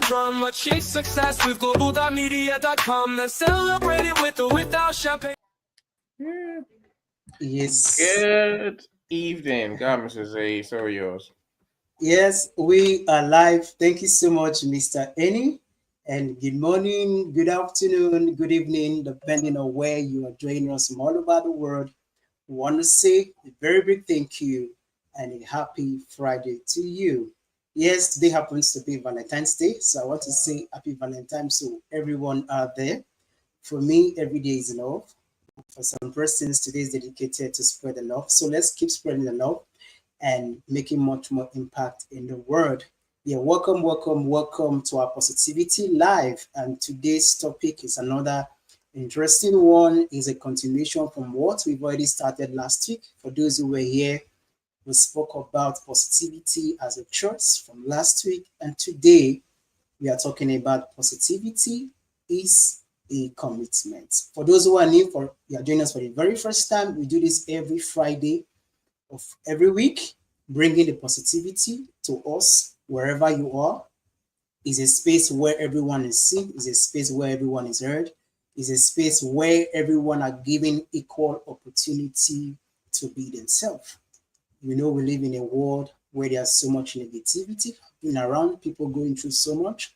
drama. Chase success with global.media.com. Let's celebrate it with or without champagne. Yes. Good evening, God, Mrs. Z. It's all yours. Yes, we are live. Thank you so much, Mr. Annie. And good morning, good afternoon, good evening, depending on where you are joining us from all over the world. We want to say a very big thank you and a happy Friday to you. Yes, today happens to be Valentine's Day, so I want to say happy Valentine's to everyone out there. For me, every day is love. For some persons, today is dedicated to spread the love. So let's keep spreading the love and making much more impact in the world. Yeah, welcome to our Positivity Live. And today's topic is another interesting one. Is a continuation from what we've already started last week. For those who were here, we spoke about positivity as a choice from last week, and today we are talking about positivity is a commitment. For those who are new, for you are joining us for the very first time, we do this every Friday of every week, bringing the positivity to us wherever you are. Is a space where everyone is seen, is a space where everyone is heard, is a space where everyone are given equal opportunity to be themselves. We know we live in a world where there's so much negativity happening around, people going through so much,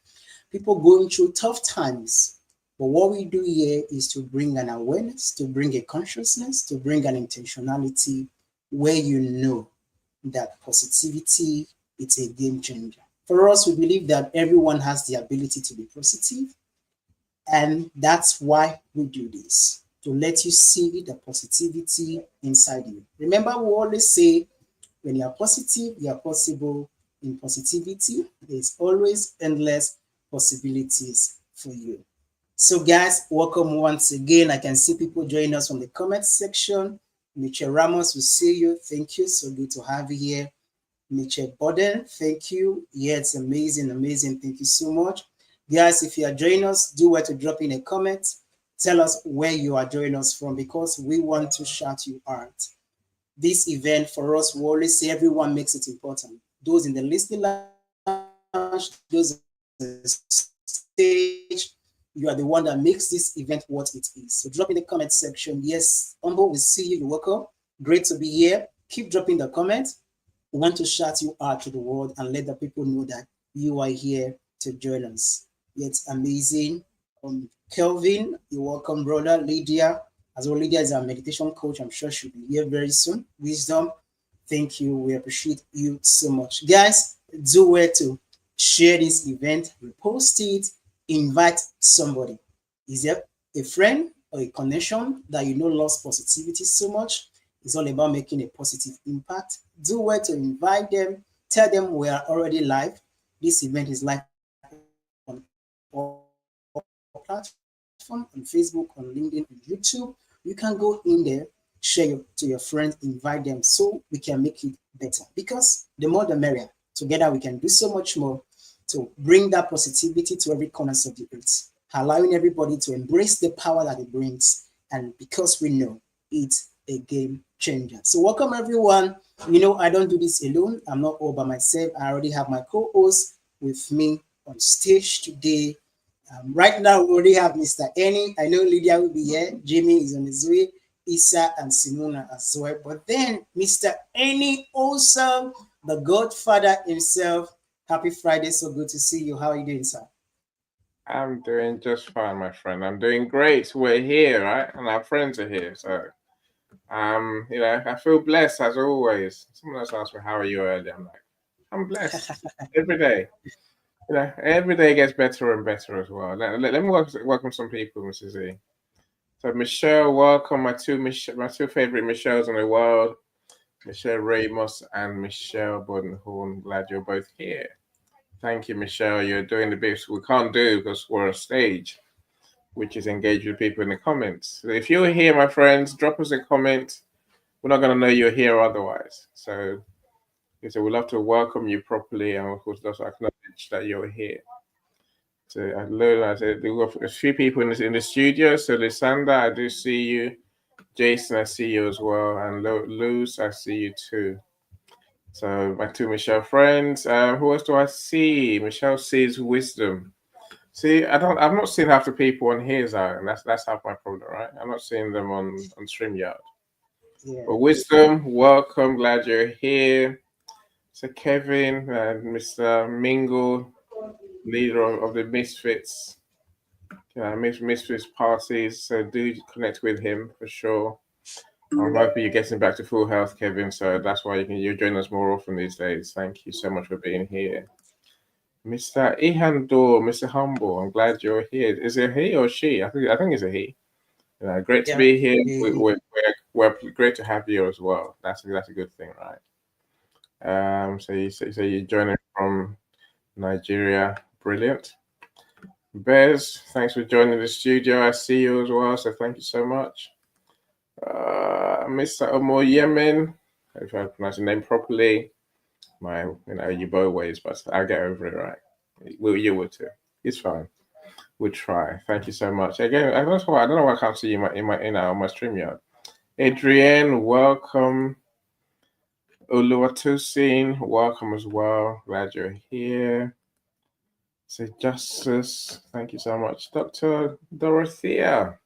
people going through tough times. But what we do here is to bring an awareness, to bring a consciousness, to bring an intentionality where you know that positivity is a game changer. For us, we believe that everyone has the ability to be positive, and that's why we do this, to let you see the positivity inside you. Remember, we always say, when you are positive, you are possible. In positivity, there's always endless possibilities for you. So, guys, welcome once again. I can see people join us from the comment section. Michelle Ramos, we see you. Thank you. So good to have you here. Michelle Boden, thank you. Yeah, it's amazing. Thank you so much. Guys, if you are joining us, do well to drop in a comment. Tell us where you are joining us from, because we want to shout you out. This event for us, we always say everyone makes it important. Those in the listening lounge, those on the stage, you are the one that makes this event what it is. So drop in the comment section. Yes, Umbo, we see you. You're welcome. Great to be here. Keep dropping the comments. We want to shout you out to the world and let the people know that you are here to join us. It's amazing. Kelvin, you're welcome, brother. Lydia, as well, Lydia is our meditation coach. I'm sure she'll be here very soon. Wisdom, thank you. We appreciate you so much. Guys, do well to share this event, repost it, invite somebody. Is there a friend or a connection that you know loves positivity so much? It's all about making a positive impact. Do well to invite them. Tell them we are already live. This event is live on all platforms, on Facebook, on LinkedIn, on YouTube. You can go in there, share to your friends, invite them so we can make it better. Because the more the merrier. Together we can do so much more to bring that positivity to every corner of the earth, allowing everybody to embrace the power that it brings. And because we know it's a game changer. So welcome everyone. You know, I don't do this alone. I'm not all by myself. I already have my co-host with me on stage today. Right now, we already have Mr. Annie. I know Lydia will be here. Jimmy is on his way. Isa and Simona as well. But then Mr. Annie also, the Godfather himself. Happy Friday. So good to see you. How are you doing, sir? I'm doing just fine, my friend. I'm doing great. We're here, right? And our friends are here. So, I feel blessed as always. Someone else asked me, how are you early? I'm blessed every day. Every day gets better and better as well. Let me welcome some people, Mrs. Z. So Michelle, welcome my two favorite Michelles in the world, Michelle Ramos and Michelle Bodenhorn. Glad you're both here. Thank you, Michelle. You're doing the bits we can't do because we're on stage, which is engage with people in the comments. So if you're here, my friends, drop us a comment. We're not going to know you're here otherwise. So we'd love to welcome you properly and, of course, also acknowledge that you're here. So, Lola, I said, we've got a few people in the studio. So, Lysanda, I do see you. Jason, I see you as well. And Luz, I see you too. So my two Michelle friends. Who else do I see? Michelle sees wisdom. See, I've not seen half the people on here, Zara, and that's half my problem, right? I'm not seeing them on StreamYard. Yeah. But wisdom, welcome. Glad you're here. So Kevin, Mr. Mingle, leader of the Misfits, Misfits parties. So do connect with him for sure. I'm hoping you're getting back to full health, Kevin. So that's why you're joining us more often these days. Thank you so much for being here. Mr. Ihandor, Mr. Humble, I'm glad you're here. Is it he or she? I think it's a he. Great to Yeah. be here. He- We're great to have you as well. That's a good thing, right? So you're joining from Nigeria. Brilliant. Bez, thanks for joining the studio. I see you as well, so thank you so much. Mr. Omo Yemen, if I pronounce your name properly, you both ways, but I'll get over it, right? You will too. It's fine. We'll try. Thank you so much. Again, I don't know why I can't see you on my StreamYard. Adrienne, welcome. Oluwatosin, welcome as well. Glad you're here. Say Justice, thank you so much. Dr. Dorothea,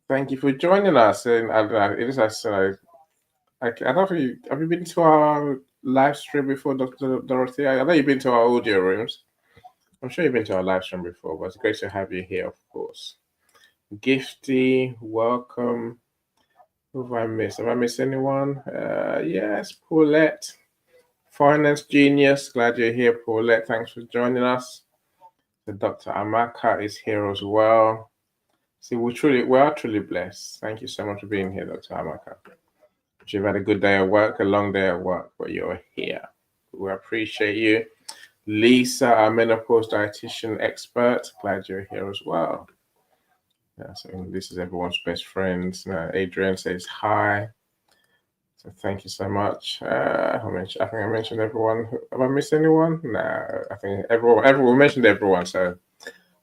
thank you for joining us. And it is I don't know if have you been to our live stream before, Dr. Dorothea? I know you've been to our audio rooms. I'm sure you've been to our live stream before, but it's great to have you here, of course. Gifty, welcome. Who have I missed? Have I missed anyone? Yes, Paulette. Finance genius. Glad you're here, Paulette. Thanks for joining us. The Dr. Amaka is here as well. See, we are truly blessed. Thank you so much for being here, Dr. Amaka. You've had a good day at work, a long day at work, but you're here. We appreciate you. Lisa, our menopause dietitian expert. Glad you're here as well. Yeah, so this is everyone's best friend. Adrian says hi. So thank you so much. I think I mentioned everyone. Have I missed anyone? No, I think everyone mentioned everyone. So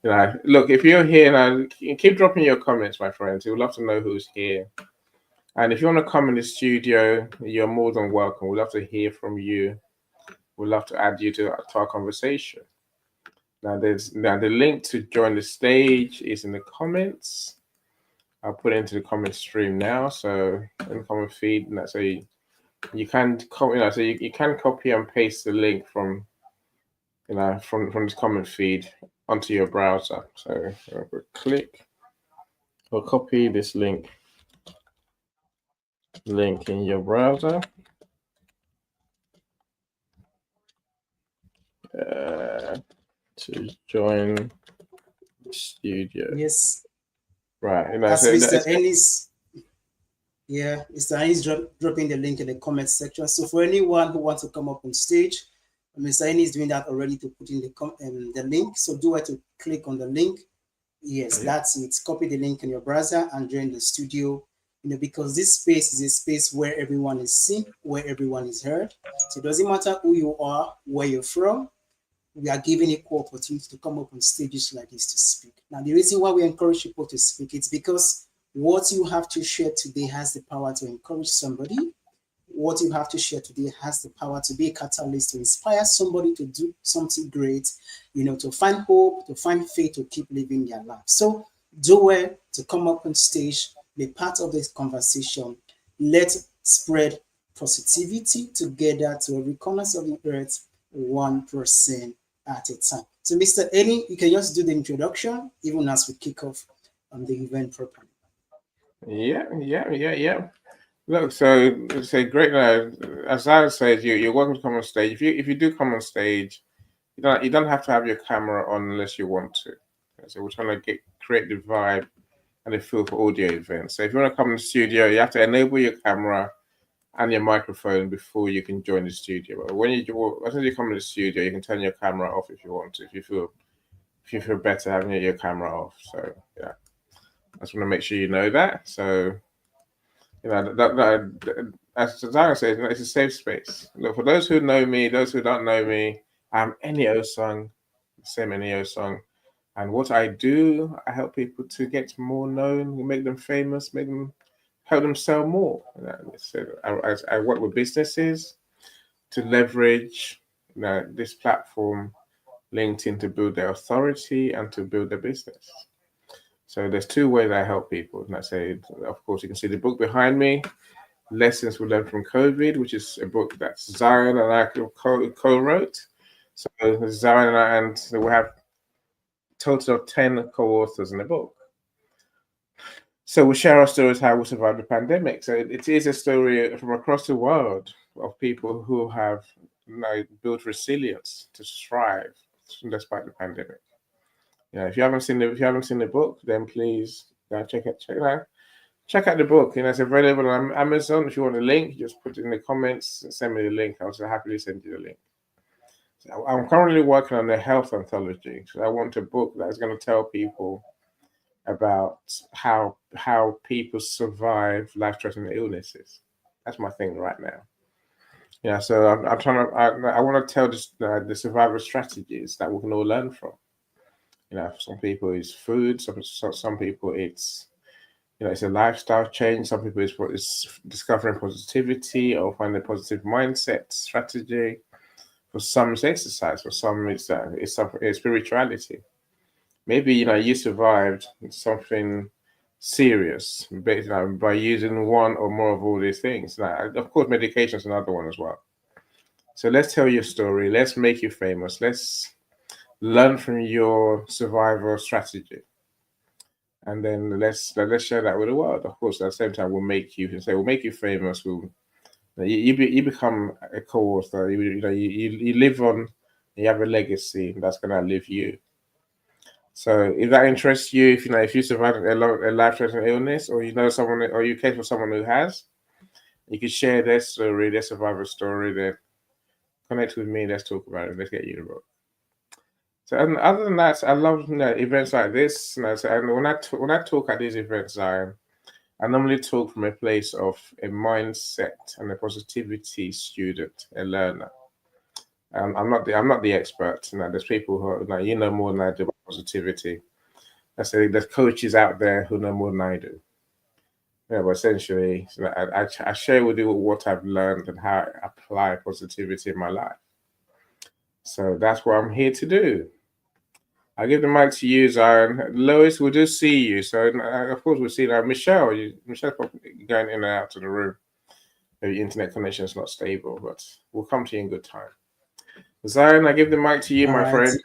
look, if you're here now, keep dropping your comments, my friends. We'd love to know who's here. And if you want to come in the studio, you're more than welcome. We'd love to hear from you. We'd love to add you to our conversation. Now, the link to join the stage is in the comments. I'll put it into the comment stream now. So in the comment feed, so you can so you can copy and paste the link from this comment feed onto your browser. So we'll click or copy this link in your browser. To join the studio. Yes. Right. As Mr. Ennis, Mr. Ennis dropping the link in the comment section. So for anyone who wants to come up on stage, Mr. Ennis is doing that already to put in the link. So do it to click on the link. Yes, that's it. Copy the link in your browser and join the studio. Because this space is a space where everyone is seen, where everyone is heard. So it doesn't matter who you are, where you're from. We are given equal opportunity to come up on stages like this to speak. Now, the reason why we encourage people to speak is because what you have to share today has the power to encourage somebody. What you have to share today has the power to be a catalyst to inspire somebody to do something great, to find hope, to find faith, to keep living their life. So do it to come up on stage, be part of this conversation. Let's spread positivity together to every corner of the earth, 1% at a time. So, Mr. Eni, you can just do the introduction, even as we kick off the event properly. Yeah. Look, so great. As I said, you're welcome to come on stage. If you do come on stage, you don't have to have your camera on unless you want to. So we're trying to create the vibe and the feel for audio events. So if you want to come in the studio, you have to enable your camera and your microphone before you can join the studio. But as soon as you come in the studio, you can turn your camera off if you want to. If you feel better having your camera off. So yeah, I just want to make sure you know that. So as Zara says, it's a safe space. Look, for those who know me, those who don't know me, I'm Enio Song, same Enio Song. And what I do, I help people to get more known, make them famous, help them sell more. I work with businesses. to leverage this platform, LinkedIn, to build their authority and to build their business. So there's two ways I help people. And I say, of course, you can see the book behind me, Lessons We Learned from COVID, which is a book that Zion and I co-wrote. So Zion and we have a total of 10 co-authors in the book. So we share our stories how we survived the pandemic. So it is a story from across the world of people who have built resilience to thrive despite the pandemic. If you haven't seen the book, then please check out the book. It's available on Amazon. If you want a link, just put it in the comments and send me the link. I'll happily send you the link. So I'm currently working on the health anthology. So I want a book that's going to tell people about how people survive life-threatening illnesses. That's my thing right now. So I'm trying to. I want to tell the survival strategies that we can all learn from. Some people it's food. Some people it's it's a lifestyle change. Some people it's discovering positivity or finding a positive mindset strategy. For some, it's exercise. For some, it's spirituality. Maybe you survived something serious by using one or more of all these things. Now, of course, medication is another one as well. So let's tell your story. Let's make you famous. Let's learn from your survival strategy, and then let's share that with the world. Of course, at the same time, we'll make you famous. You become a co-author. You live on. You have a legacy that's going to outlive you. So if that interests you, if you survived a life-threatening illness, or someone, or you care for someone who has, you can share their story, their survival story. Then connect with me. Let's talk about it. Let's get you involved. So, and other than that, I love events like this. And when I talk at these events, I normally talk from a place of a mindset and a positivity student, a learner. I'm not the expert. There's people who know more than I do about positivity. I say there's coaches out there who know more than I do. But essentially, I share with you what I've learned and how I apply positivity in my life. So that's what I'm here to do. I'll give the mic to you, Zion. Lois, we do see you. So, of course, we'll see now. Michelle's probably going in and out of the room. Maybe internet connection is not stable, but we'll come to you in good time. Zion, I give the mic to you, my friend.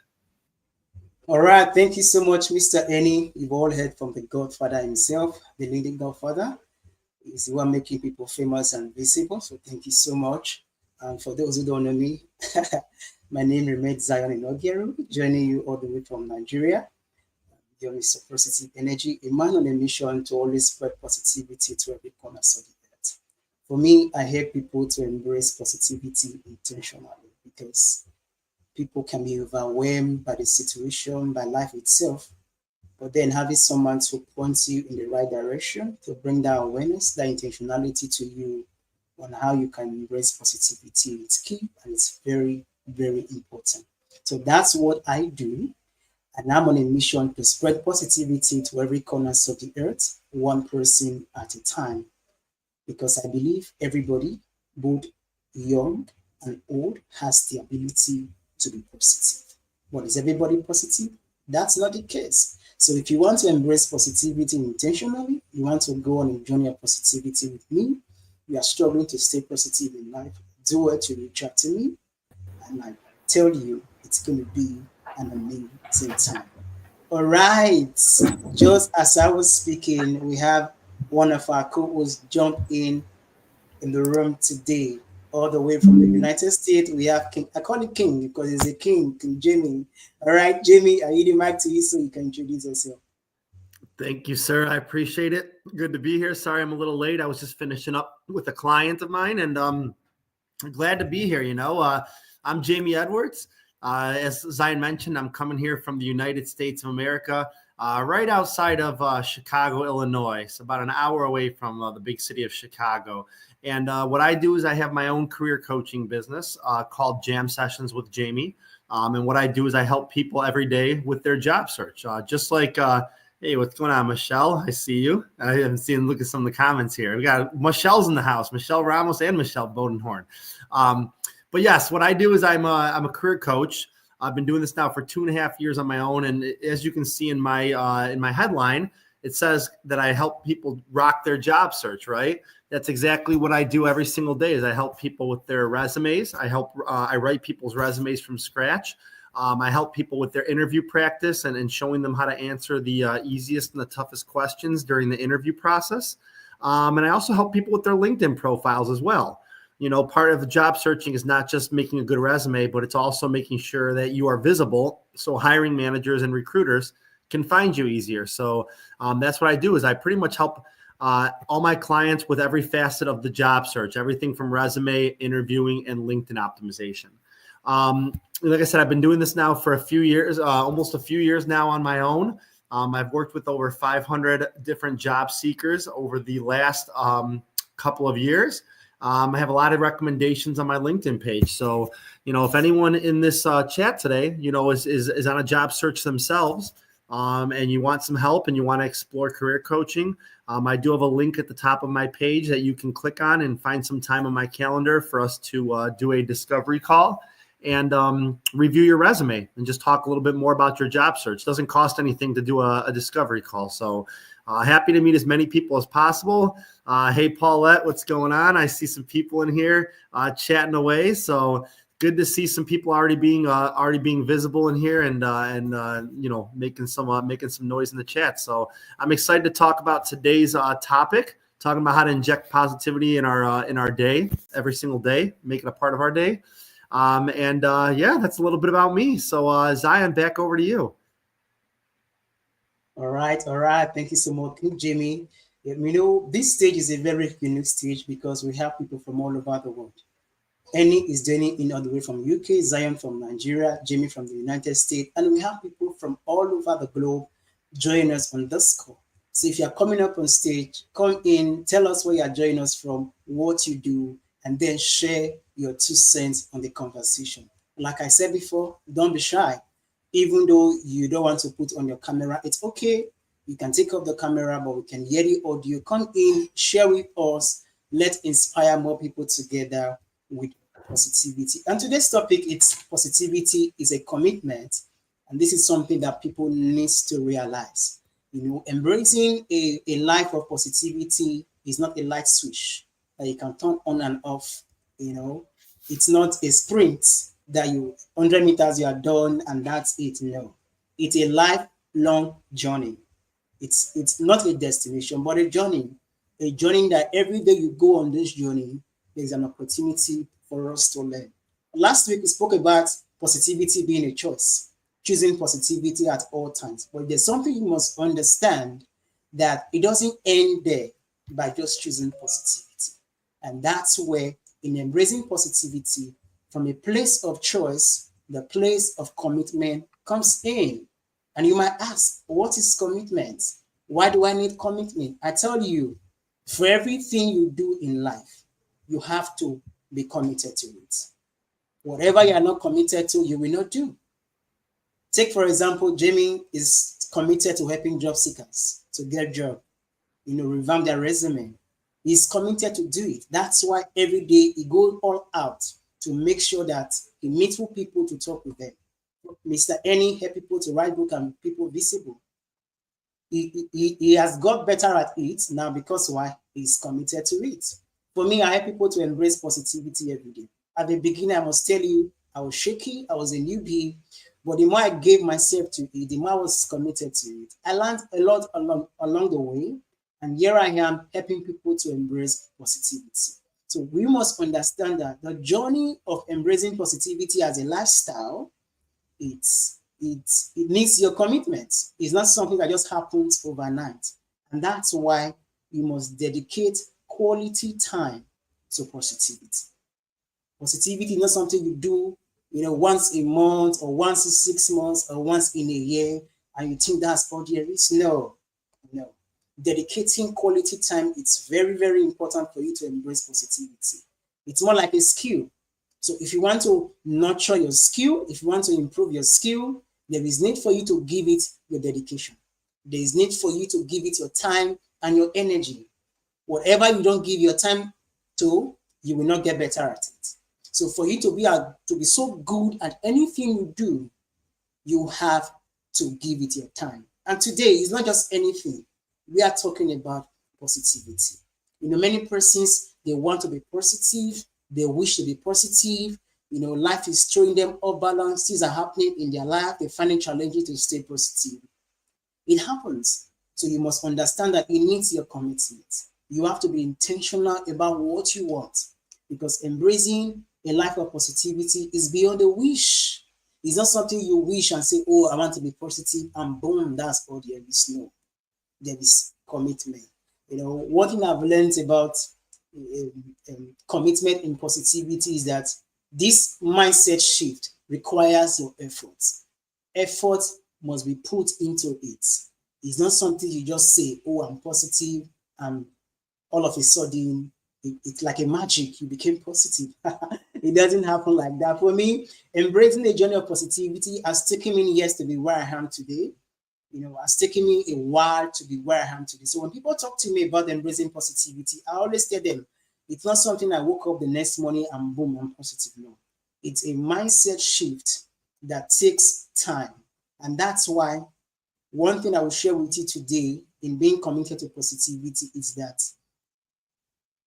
All right. Thank you so much, Mr. Eni. You've all heard from the Godfather himself, the leading Godfather. He's the one making people famous and visible. So thank you so much. And for those who don't know me, my name remains Zion Inogiru, joining you all the way from Nigeria. You're Mr. Positive Energy, a man on a mission to always spread positivity to every corner of the earth. For me, I help people to embrace positivity intentionally, because people can be overwhelmed by the situation, by life itself, but then having someone to point you in the right direction, to bring that awareness, that intentionality to you on how you can embrace positivity, it's key and it's very, very important. So that's what I do. And I'm on a mission to spread positivity to every corner of the earth, one person at a time. Because I believe everybody, both young and old, has the ability to be positive. But is everybody positive? That's not the case. So if you want to embrace positivity intentionally, you want to go on a journey of positivity with me, you are struggling to stay positive in life, do it to reach out to me, and I tell you, it's going to be an amazing time. All right. Just as I was speaking, we have one of our co-hosts jump in the room today, all the way from the United States. We have King. I call it King because he's a king, King Jamie. All right, Jamie, I yield the mic to you so you can introduce yourself. Thank you, sir. I appreciate it. Good to be here. Sorry I'm a little late. I was just finishing up with a client of mine, and I'm glad to be here. I'm Jamie Edwards. As Zion mentioned, I'm coming here from the United States of America, right outside of Chicago, Illinois. It's about an hour away from the big city of Chicago. And what I do is I have my own career coaching business called Jam Sessions with Jamie. And what I do is I help people every day with their job search. Just like, hey, what's going on, Michelle? I see you. I haven't seen, look at some of the comments here. We got Michelle's in the house, Michelle Ramos and Michelle Bodenhorn. But yes, what I do is I'm a career coach. I've been doing this now for 2.5 years on my own. And as you can see in my headline, it says that I help people rock their job search, right? That's exactly what I do every single day is I help people with their resumes. I write people's resumes from scratch. I help people with their interview practice and showing them how to answer the easiest and the toughest questions during the interview process. And I also help people with their LinkedIn profiles as well. You know, part of the job searching is not just making a good resume, but it's also making sure that you are visible so hiring managers and recruiters can find you easier. So that's what I do is I pretty much help all my clients with every facet of the job search, everything from resume, interviewing, and LinkedIn optimization. Like I said, I've been doing this now for a few years, almost a few years now on my own. I've worked with over 500 different job seekers over the last couple of years. I have a lot of recommendations on my LinkedIn page. So, you know, if anyone in this chat today, you know, is on a job search themselves, and you want some help and you want to explore career coaching, I do have a link at the top of my page that you can click on and find some time on my calendar for us to do a discovery call and review your resume and just talk a little bit more about your job search. It doesn't cost anything to do a discovery call. So happy to meet as many people as possible. Hey, Paulette, what's going on? I see some people in here chatting away. So good to see some people already being visible in here and you know, making some noise in the chat. So I'm excited to talk about today's topic, talking about how to inject positivity in our day, every single day, make it a part of our day. Yeah, that's a little bit about me. So Zion, back over to you. All right. Thank you so much, Jimmy. You know, this stage is a very unique stage because we have people from all over the world. Annie is joining in all the way from UK, Zion from Nigeria, Jimmy from the United States, and we have people from all over the globe join us on this call. So if you're coming up on stage, come in, tell us where you're joining us from, what you do, and then share your 2 cents on the conversation. Like I said before, don't be shy. Even though you don't want to put on your camera, it's okay. You can take off the camera, but we can hear the audio. Come in, share with us. Let's inspire more people together with positivity. And today's topic, it's positivity is a commitment. And this is something that people need to realize. You know, embracing a life of positivity is not a light switch that you can turn on and off. You know, it's not a sprint that you 100 meters you are done and that's it. No, it's a lifelong journey. It's not a destination, but a journey that every day you go on this journey, there's an opportunity for us to learn. Last week we spoke about positivity being a choice, choosing positivity at all times. But there's something you must understand, that it doesn't end there by just choosing positivity. And that's where, in embracing positivity from a place of choice, the place of commitment comes in. And you might ask, what is commitment? Why do I need commitment? I tell you, for everything you do in life, you have to be committed to it. Whatever you are not committed to, you will not do. Take, for example, Jamie is committed to helping job seekers to get a job, you know, revamp their resume. He's committed to do it. That's why every day he goes all out to make sure that he meets with people to talk with them. Mr. Annie help people to write book and people visible. He has got better at it now because why? He's committed to it. For me, I help people to embrace positivity every day. At the beginning, I must tell you, I was shaky, I was a newbie, but the more I gave myself to it, the more I was committed to it. I learned a lot along the way, and here I am helping people to embrace positivity. So we must understand that the journey of embracing positivity as a lifestyle, it needs your commitment. It's not something that just happens overnight. And that's why you must dedicate quality time to positivity. Positivity is not something you do, you know, once a month or once in 6 months or once in a year, and you think that's all there is. No. Dedicating quality time, it's very, very important for you to embrace positivity. It's more like a skill. So if you want to nurture your skill, if you want to improve your skill, there is need for you to give it your dedication. There is need for you to give it your time and your energy. Whatever you don't give your time to, you will not get better at it. So for you to be so good at anything you do, you have to give it your time. And today it's not just anything. We are talking about positivity. Many persons, they want to be positive. They wish to be positive. Life is throwing them off balance. Things are happening in their life. They're finding challenges to stay positive. It happens. So you must understand that it needs your commitment. You have to be intentional about what you want, because embracing a life of positivity is beyond a wish. It's not something you wish and say, oh, I want to be positive, and boom, that's all there is. No, there is commitment. One thing I've learned about commitment in positivity is that this mindset shift requires your efforts. Effort must be put into it. It's not something you just say, oh, I'm positive, and all of a sudden, it's like a magic, you became positive. It doesn't happen like that. For me, embracing the journey of positivity has taken me years to be where I am today. It's taken me a while to be where I am today. So when people talk to me about embracing positivity, I always tell them, it's not something I woke up the next morning and boom, I'm positive. No, it's a mindset shift that takes time. And that's why one thing I will share with you today in being committed to positivity is that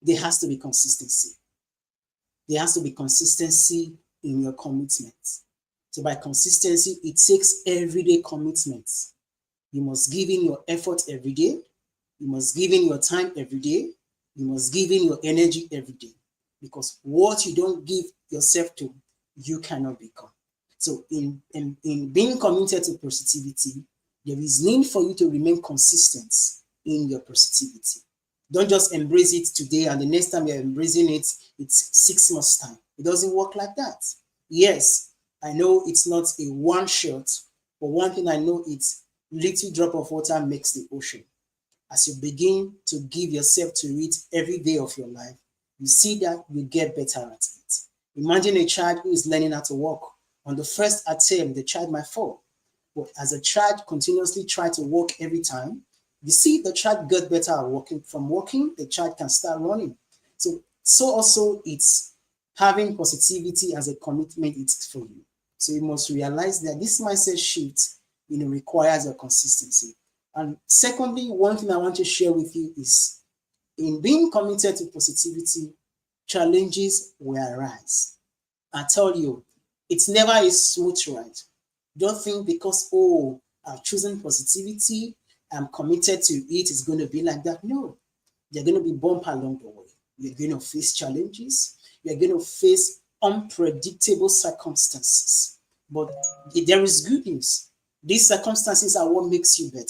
there has to be consistency. There has to be consistency in your commitment. So by consistency, it takes everyday commitments. You must give in your effort every day. You must give in your time every day. You must give in your energy every day. Because what you don't give yourself to, you cannot become. So in being committed to positivity, there is need for you to remain consistent in your positivity. Don't just embrace it today and the next time you're embracing it, it's 6 months' time. It doesn't work like that. Yes, I know it's not a one shot, but one thing I know, it's little drop of water makes the ocean. As you begin to give yourself to it every day of your life, you see that you get better at it. Imagine a child who is learning how to walk. On the first attempt, the child might fall. But as a child continuously try to walk every time, you see the child get better at walking. From walking, the child can start running. So also it's having positivity as a commitment, it's for you. So you must realize that this mindset shift, requires a consistency. And secondly, one thing I want to share with you is in being committed to positivity, challenges will arise. I tell you, it's never a smooth ride. Don't think because, oh, I've chosen positivity, I'm committed to it, it's going to be like that. No, you're going to be bumped along the way. You're going to face challenges. You're going to face unpredictable circumstances. But there is good news. These circumstances are what makes you better.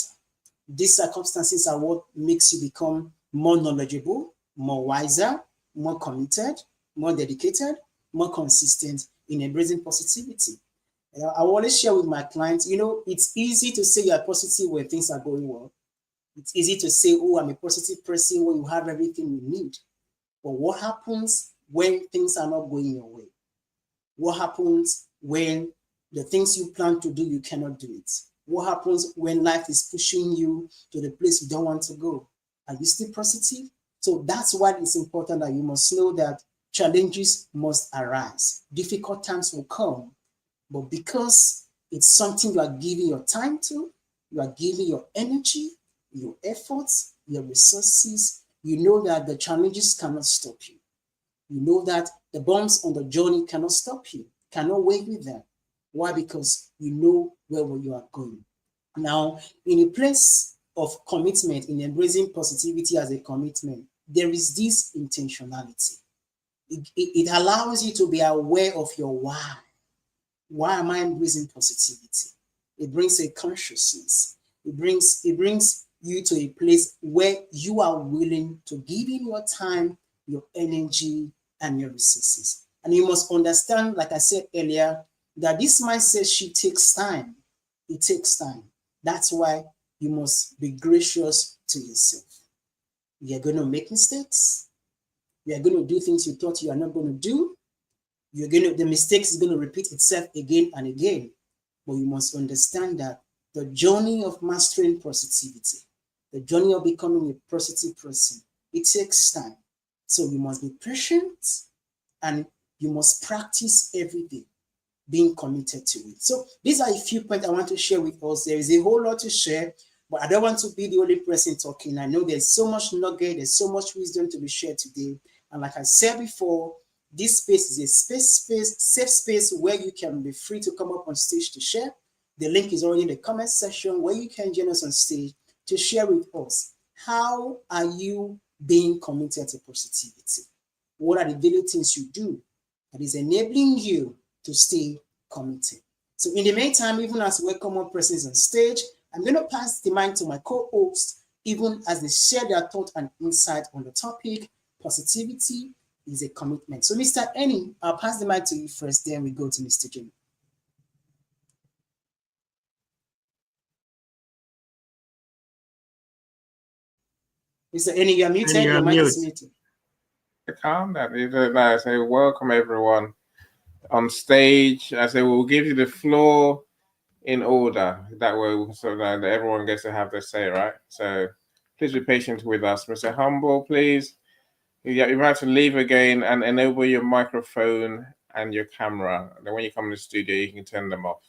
These circumstances are what makes you become more knowledgeable, more wiser, more committed, more dedicated, more consistent in embracing positivity. I always share with my clients, it's easy to say you're positive when things are going well. It's easy to say, oh, I'm a positive person when you have everything you need. But what happens when things are not going your way? What happens when the things you plan to do, you cannot do it? What happens when life is pushing you to the place you don't want to go? Are you still positive? So that's why it's important that you must know that challenges must arise. Difficult times will come. But because it's something you are giving your time to, you are giving your energy, your efforts, your resources, you know that the challenges cannot stop you. You know that the bumps on the journey cannot stop you, cannot wait with them. Why? Because you know where you are going. Now, in a place of commitment, in embracing positivity as a commitment, there is this intentionality. It allows you to be aware of your why. Why am I embracing positivity? It brings a consciousness. It brings you to a place where you are willing to give in your time, your energy, and your resources. And you must understand, like I said earlier, that this mindset shift takes time. It takes time. That's why you must be gracious to yourself. You're going to make mistakes. You're going to do things you thought you are not going to do. The mistakes is going to repeat itself again and again. But you must understand that the journey of mastering positivity, the journey of becoming a positive person, it takes time. So you must be patient and You must practice every day being committed to it. So these are a few points I want to share with us. There is a whole lot to share, but I don't want to be the only person talking. I know there's so much nugget, there's so much wisdom to be shared today. And like I said before, this space is a safe space where you can be free to come up on stage to share. The link is already in the comment section where you can join us on stage to share with us. How are you being committed to positivity? What are the daily things you do that is enabling you to stay committed? So in the meantime, even as we welcome more persons on stage, I'm going to pass the mic to my co-host, even as they share their thought and insight on the topic, positivity is a commitment. So Mr. Eni, I'll pass the mic to you first, then we go to Mr. Jimmy. Mr. Eni, you're muted. Eni, you're your on mic mute. is muted. Calm down. I say welcome everyone on stage. I say we'll give you the floor in order. That way, so that everyone gets to have their say, right? So please be patient with us. Mr. Humble, please. You might have to leave again and enable your microphone and your camera. Then when you come in the studio, you can turn them off.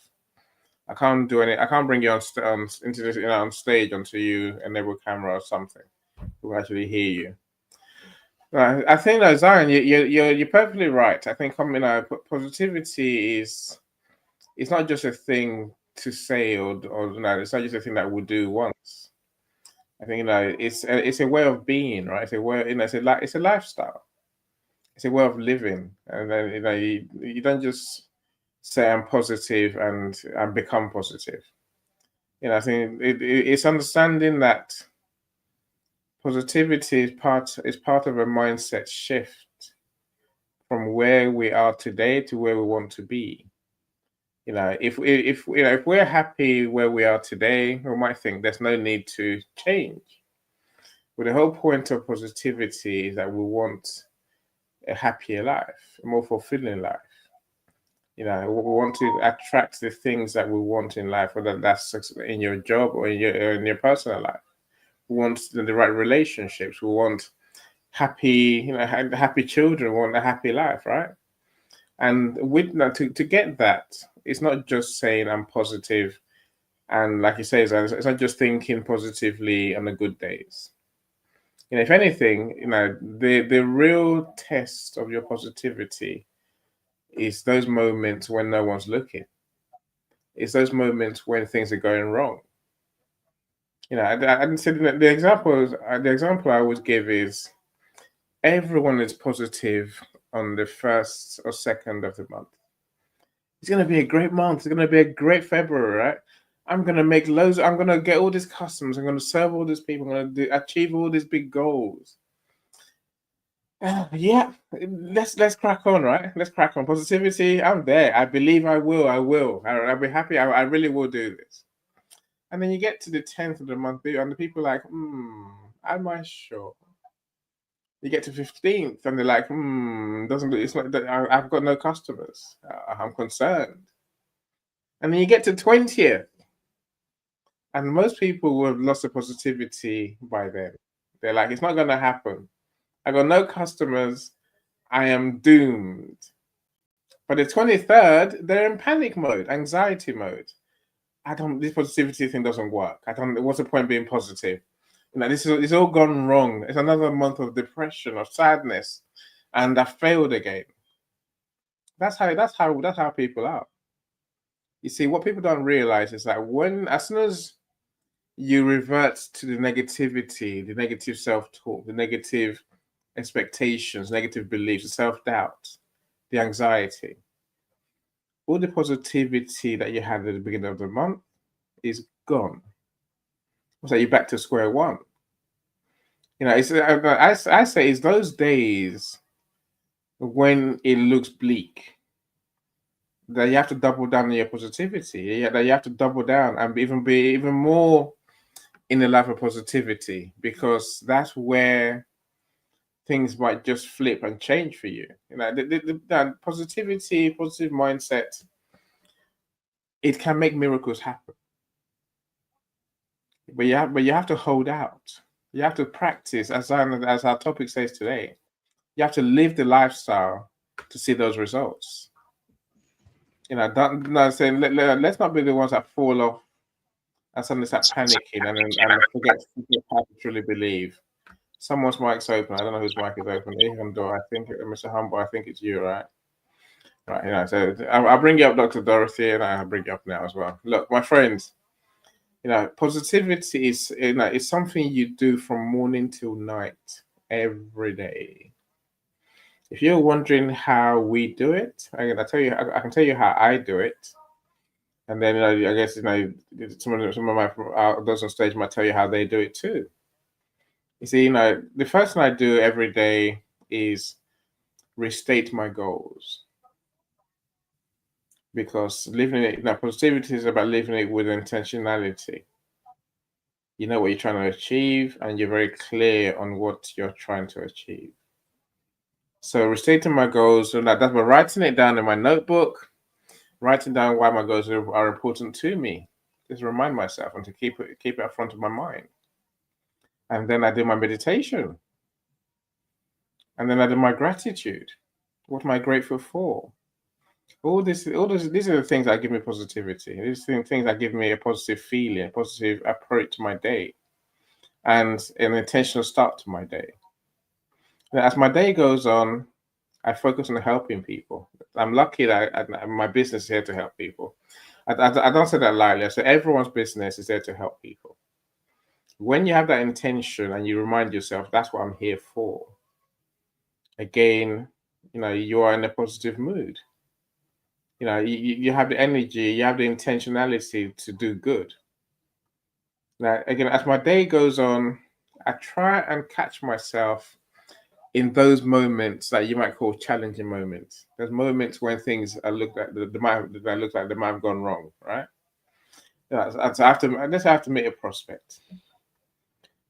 I can't do any. I can't bring you into this, on stage until you enable camera or something. We'll actually hear you. I think that Zion, you're perfectly right. I think positivity is, it's not just a thing to say or no, it's not just a thing that we'll do once. I think it's a way of being, right? It's a way, it's a lifestyle. It's a way of living, and then you don't just say I'm positive and become positive. I think it's understanding that positivity is part of a mindset shift from where we are today to where we want to be. If we're happy where we are today, we might think there's no need to change. But the whole point of positivity is that we want a happier life, a more fulfilling life. We want to attract the things that we want in life, whether that's in your job or in your personal life. We want the right relationships. We want happy children. We want a happy life, right? And to get that, it's not just saying I'm positive, and like you say, it's not just thinking positively on the good days. If anything, the real test of your positivity is those moments when no one's looking. It's those moments when things are going wrong. I said the example I always give is everyone is positive on the 1st or 2nd of the month. It's going to be a great month. It's going to be a great February, right? I'm going to make loads. I'm going to get all these customers. I'm going to serve all these people. I'm going to achieve all these big goals. Yeah, let's crack on, right? Let's crack on. Positivity, I'm there. I believe I will. I'll be happy. I really will do this. And then you get to the 10th of the month, and the people are like, am I sure? You get to 15th, and they're like, it's not. I've got no customers. I'm concerned. And then you get to 20th, and most people will have lost the positivity by then. They're like, it's not going to happen. I got no customers. I am doomed. By the 23rd, they're in panic mode, anxiety mode. This positivity thing doesn't work. What's the point being positive? It's all gone wrong. It's another month of depression, of sadness, and I failed again. That's how people are. You see, what people don't realize is that as soon as you revert to the negativity, the negative self-talk, the negative expectations, negative beliefs, the self-doubt, the anxiety, all the positivity that you had at the beginning of the month is gone. So you're back to square one. I say it's those days when it looks bleak that you have to double down on your positivity. That you have to double down and be even more in the life of positivity, because that's where things might just flip and change for you. The positivity, positive mindset, it can make miracles happen. But you have to hold out. You have to practice, as our topic says today. You have to live the lifestyle to see those results. You know, let's not be the ones that fall off and suddenly start panicking and forget how to truly believe. Someone's mic's open. I don't know whose mic is open. I think Mr. Humble. I think it's you, right? Right. You know, so I'll bring you up, Dr. Dorothy, and I'll bring you up now as well. Look, my friends. You know, positivity is, you know, it's something you do from morning till night every day. If you're wondering how we do it, I can tell you how I do it, and then, you know, I guess, you know, some of my those on stage might tell you how they do it too. You see, you know, the first thing I do every day is restate my goals, because living it, you know, positivity is about living it with intentionality. You know what you're trying to achieve, and you're very clear on what you're trying to achieve. So restating my goals, so that's by writing it down in my notebook, writing down why my goals are important to me, just remind myself and to keep it up front of my mind. And then I do my meditation. And then I do my gratitude. What am I grateful for? These are the things that give me positivity. These are the things that give me a positive feeling, a positive approach to my day, and an intentional start to my day. As my day goes on, I focus on helping people. I'm lucky that my business is here to help people. I don't say that lightly. I say everyone's business is there to help people. When you have that intention and you remind yourself, that's what I'm here for. Again, you know, you are in a positive mood. You know, you have the energy, you have the intentionality to do good. Now, again, as my day goes on, I try and catch myself in those moments that you might call challenging moments. There's moments when things are looked at they might have gone wrong, right? Let's have to meet a prospect.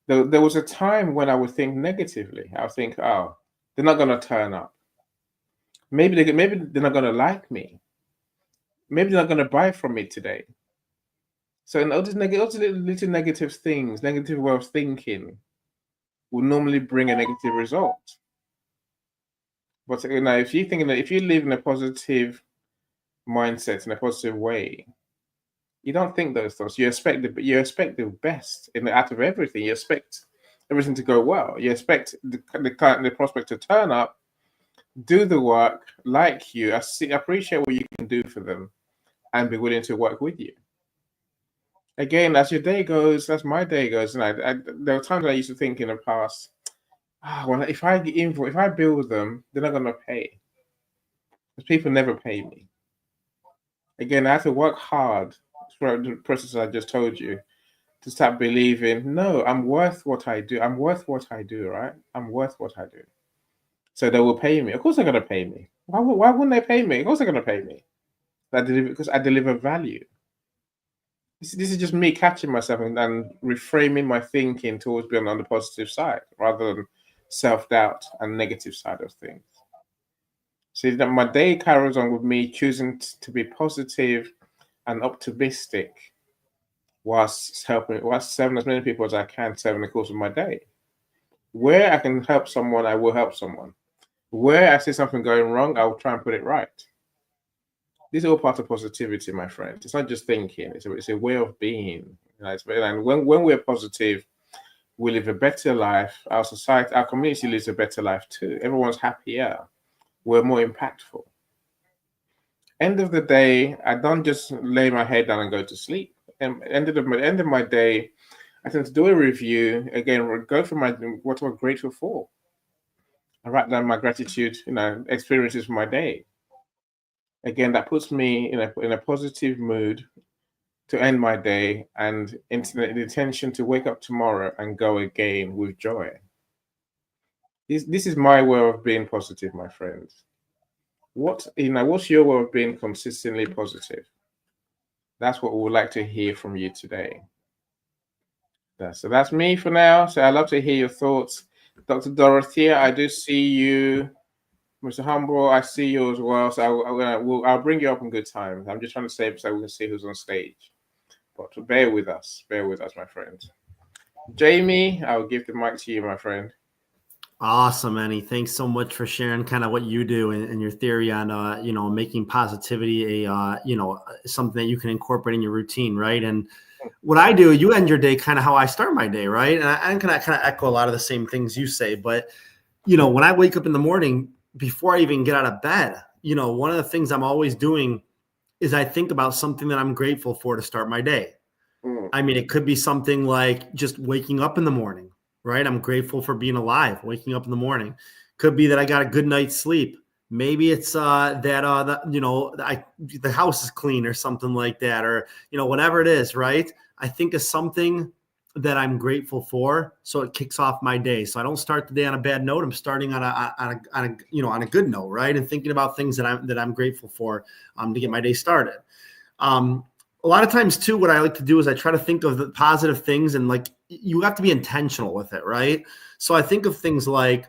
There was a time when I would think negatively. I would think, oh, they're not going to turn up. Maybe they're not going to like me. Maybe they're not going to buy from me today. So in all these little negative things, negative way of thinking will normally bring a negative result. But you know, if you live in a positive mindset, in a positive way, you don't think those thoughts. You expect the best out of everything. You expect everything to go well. You expect the prospect to turn up, do the work, like you, appreciate what you can do for them, and be willing to work with you. Again, as your day goes, as my day goes, and there were times I used to think in the past, well, if I bill them, they're not going to pay, because people never pay me. Again, I have to work hard throughout the process I just told you to start believing, no, I'm worth what I do. I'm worth what I do, right? I'm worth what I do. So they will pay me. Of course they're going to pay me. Why wouldn't they pay me? Of course they're going to pay me. Because I deliver value. This is just me catching myself and reframing my thinking towards being on the positive side rather than self-doubt and negative side of things. See, that my day carries on with me choosing to be positive and optimistic whilst serving as many people as I can serve in the course of my day. Where I can help someone, I will help someone. Where I see something going wrong, I will try and put it right. This is all part of positivity, my friend. It's not just thinking; it's a way of being. And when we're positive, we live a better life. Our society, our community lives a better life too. Everyone's happier. We're more impactful. End of the day, I don't just lay my head down and go to sleep. End of my day, I tend to do a review again. Go for what I'm grateful for. I write down my gratitude, experiences for my day. Again, that puts me in a positive mood to end my day and the intention to wake up tomorrow and go again with joy. This is my way of being positive, my friends. What's your way of being consistently positive? That's what we would like to hear from you today. So that's me for now. So I'd love to hear your thoughts. Dr. Dorothea, I do see you. Mr. Humble, I see you as well. So I'll bring you up in good time. I'm just trying to save so we can see who's on stage. But bear with us, my friends. Jamie, I'll give the mic to you, my friend. Awesome, Annie. Thanks so much for sharing kind of what you do and your theory on, making positivity something that you can incorporate in your routine, right? And what I do, you end your day kind of how I start my day, right? And I'm going to kind of echo a lot of the same things you say, but when I wake up in the morning, before I even get out of bed, one of the things I'm always doing is I think about something that I'm grateful for to start my day. I mean, it could be something like just waking up in the morning, right? I'm grateful for being alive, waking up in the morning. Could be that I got a good night's sleep. Maybe it's the house is clean or something like that, or, whatever it is, right? I think of something that I'm grateful for, so it kicks off my day. So I don't start the day on a bad note. I'm starting on a good note, right? And thinking about things that I'm grateful for to get my day started. A lot of times too, what I like to do is I try to think of the positive things, and like you have to be intentional with it, right? So I think of things like,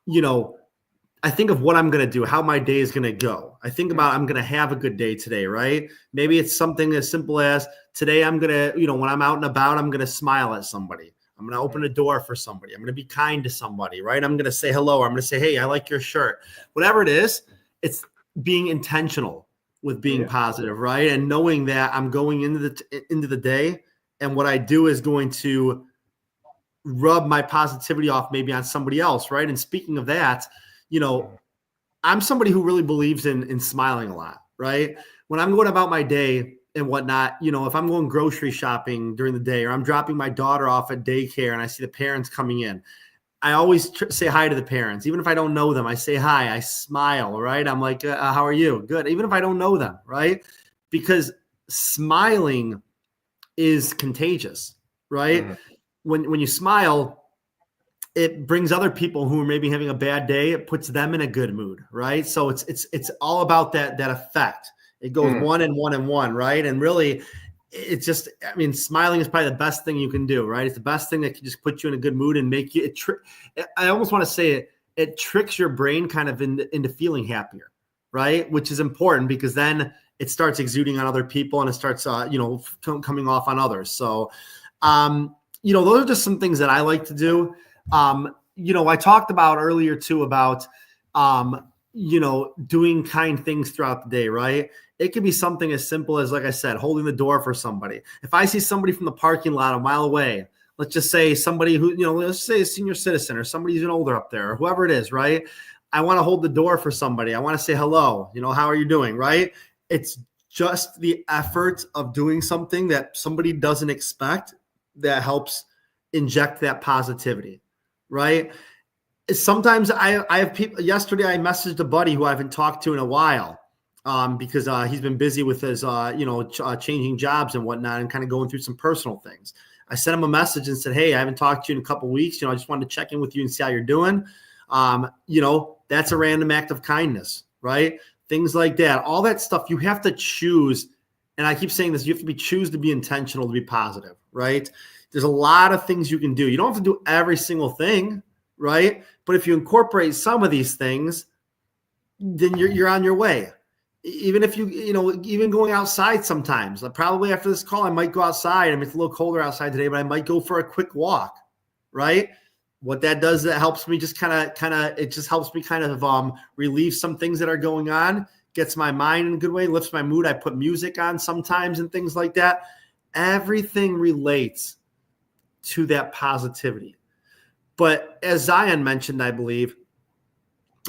I think of what I'm going to do, how my day is going to go. I think about I'm going to have a good day today, right? Maybe it's something as simple as today I'm going to, when I'm out and about, I'm going to smile at somebody. I'm going to open a door for somebody. I'm going to be kind to somebody, right? I'm going to say hello. I'm going to say, hey, I like your shirt. Whatever it is, it's being intentional with being positive, right? And knowing that I'm going into the day, and what I do is going to rub my positivity off maybe on somebody else, right? And speaking of that, I'm somebody who really believes in smiling a lot, right? When I'm going about my day and whatnot, if I'm going grocery shopping during the day, or I'm dropping my daughter off at daycare and I see the parents coming in, I always say hi to the parents. Even if I don't know them, I say hi, I smile, right? I'm like, how are you? Good. Even if I don't know them, right? Because smiling is contagious, right? When you smile, it brings other people who are maybe having a bad day, it puts them in a good mood, right? So it's all about that effect. It goes one and one and one, right? And really, it's just, smiling is probably the best thing you can do, right? It's the best thing that can just put you in a good mood and make you, I almost want to say it tricks your brain kind of into feeling happier, right? Which is important, because then it starts exuding on other people, and it starts, coming off on others. So, those are just some things that I like to do. I talked about earlier too about, doing kind things throughout the day, right? It could be something as simple as, like I said, holding the door for somebody. If I see somebody from the parking lot a mile away, let's just say somebody who, let's say a senior citizen or somebody who's older up there, or whoever it is, right? I want to hold the door for somebody. I want to say hello, how are you doing, right? It's just the effort of doing something that somebody doesn't expect that helps inject that positivity, right? Sometimes I have people. Yesterday, I messaged a buddy who I haven't talked to in a while, because he's been busy with his, changing jobs and whatnot, and kind of going through some personal things. I sent him a message and said, hey, I haven't talked to you in a couple of weeks. I just wanted to check in with you and see how you're doing. That's a random act of kindness, right? Things like that. All that stuff, you have to choose. And I keep saying this, you have to choose to be intentional, to be positive, right? There's a lot of things you can do. You don't have to do every single thing, right? But if you incorporate some of these things, then you're on your way. Even if even going outside sometimes, probably after this call, I might go outside. It's a little colder outside today, but I might go for a quick walk, right? What that does, that helps me just it just helps me kind of relieve some things that are going on, gets my mind in a good way, lifts my mood. I put music on sometimes and things like that. Everything relates to that positivity. But as Zion mentioned, I believe,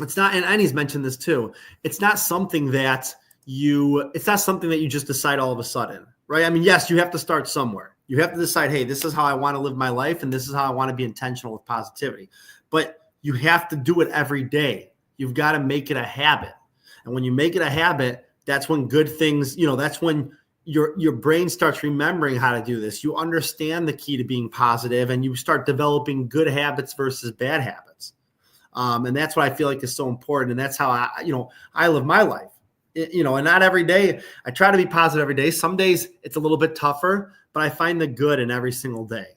it's not, and Annie's mentioned this too, it's not something that you just decide all of a sudden, right? Yes, you have to start somewhere. You have to decide, hey, this is how I want to live my life, and this is how I want to be intentional with positivity. But you have to do it every day. You've got to make it a habit. And when you make it a habit, that's when good things, that's when your brain starts remembering how to do this. You understand the key to being positive, and you start developing good habits versus bad habits. And that's what I feel like is so important. And that's how I live my life, and not every day. I try to be positive every day. Some days it's a little bit tougher, but I find the good in every single day.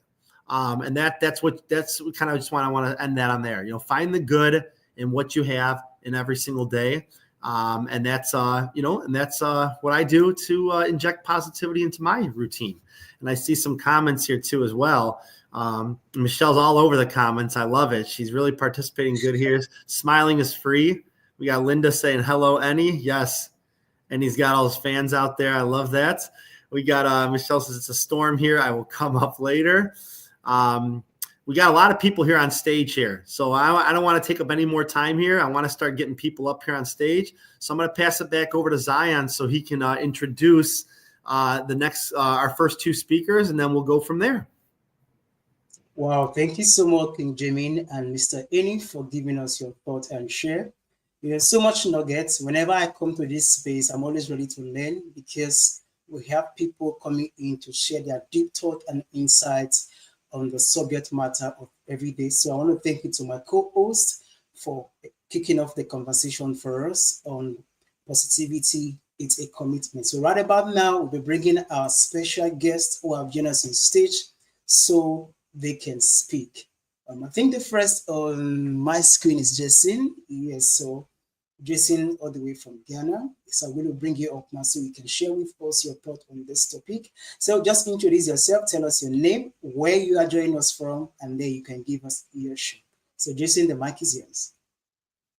And that's what kind of just I want to end that on there. Find the good in what you have in every single day. And that's what I do to inject positivity into my routine. And I see some comments here too as well. Michelle's all over the comments. I love it. She's really participating good here. Smiling is free. We got Linda saying hello, Annie. Yes. And he's got all his fans out there. I love that. We got Michelle says it's a storm here. I will come up later. We got a lot of people here on stage here. So I don't want to take up any more time here. I want to start getting people up here on stage. So I'm going to pass it back over to Zion so he can introduce our first two speakers, and then we'll go from there. Wow, thank you so much, King Jamin and Mr. Eni, for giving us your thoughts and share. There's so much nuggets. Whenever I come to this space, I'm always ready to learn because we have people coming in to share their deep thought and insights on the subject matter of every day. So I want to thank you to my co-host for kicking off the conversation for us on positivity. It's a commitment. So right about now, we'll be bringing our special guests who have joined us on stage so they can speak. I think the first on my screen is Jason. Yes, so Jason all the way from Ghana. So I'm going to bring you up now so you can share with us your thought on this topic. So just introduce yourself, tell us your name, where you are joining us from, and then you can give us your show. So Jason, the mic is yours.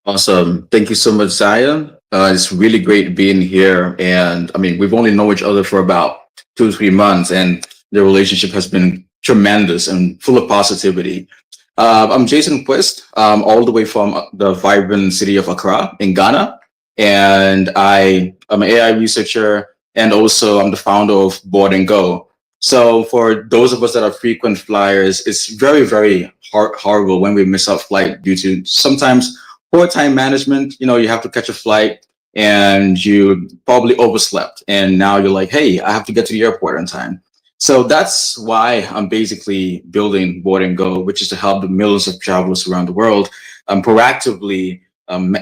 Awesome. Thank you so much, Zion. It's really great being here. And I mean, we've only known each other for about 2 or 3 months, and the relationship has been tremendous and full of positivity. I'm Jason Quest, all the way from the vibrant city of Accra in Ghana. And I'm an AI researcher, and also I'm the founder of Board and Go. So for those of us that are frequent flyers, it's very, very horrible when we miss our flight due to sometimes poor time management. You know, you have to catch a flight and you probably overslept. And now you're like, hey, I have to get to the airport on time. So that's why I'm basically building Board and Go, which is to help the millions of travelers around the world proactively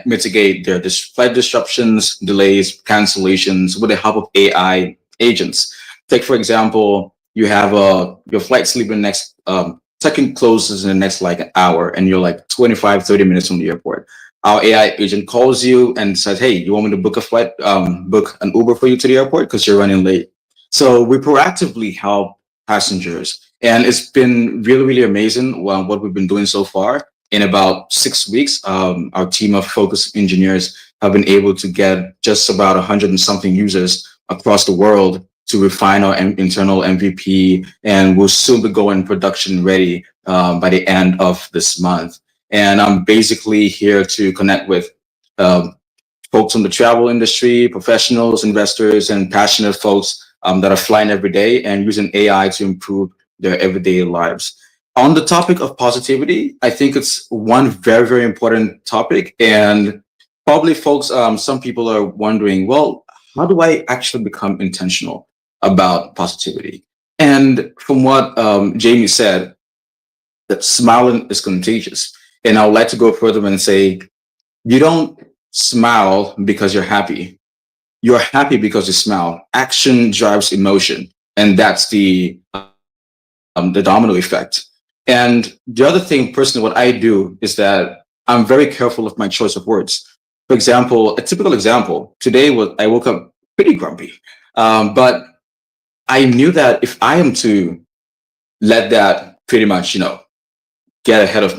mitigate their flight disruptions, delays, cancellations with the help of AI agents. Take, for example, you have your flight sleeping next, second closes in the next like an hour, and you're like 25, 30 minutes from the airport. Our AI agent calls you and says, hey, you want me to book a flight, book an Uber for you to the airport because you're running late. So we proactively help passengers, and it's been really, really amazing what we've been doing so far. In about 6 weeks, our team of focused engineers have been able to get just about 100 and something users across the world to refine our internal MVP, and we'll soon be going production ready by the end of this month. And I'm basically here to connect with folks in the travel industry, professionals, investors, and passionate folks that are flying every day and using AI to improve their everyday lives. On the topic of positivity, I think it's one very, very important topic. And probably folks, some people are wondering, well, how do I actually become intentional about positivity? And from what Jamie said, that smiling is contagious. And I would like to go further and say, you don't smile because you're happy. You're happy because you smile. Action drives emotion, and that's the domino effect. And the other thing, personally, what I do is that I'm very careful of my choice of words. For example, a typical example today was I woke up pretty grumpy, but I knew that if I am to let that pretty much, get ahead of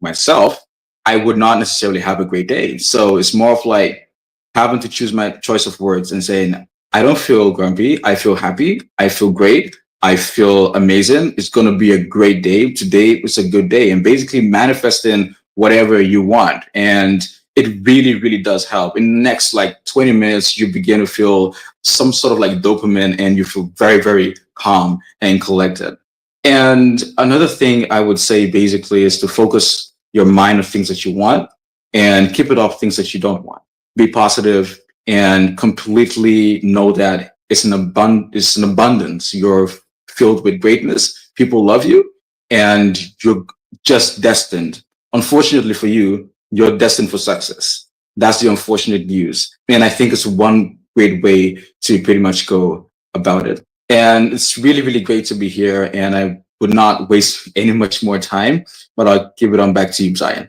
myself, I would not necessarily have a great day. So it's more of like having to choose my choice of words and saying, I don't feel grumpy. I feel happy. I feel great. I feel amazing. It's going to be a great day. Today is a good day, and basically manifesting whatever you want. And it really, really does help. In the next like 20 minutes, you begin to feel some sort of like dopamine, and you feel very, very calm and collected. And another thing I would say basically is to focus your mind on things that you want and keep it off things that you don't want. Be positive and completely know that it's an abundance. You're filled with greatness. People love you, and you're just destined. Unfortunately for you, you're destined for success. That's the unfortunate news. And I think it's one great way to pretty much go about it. And it's really, really great to be here. And I would not waste any much more time, but I'll give it on back to you, Zion.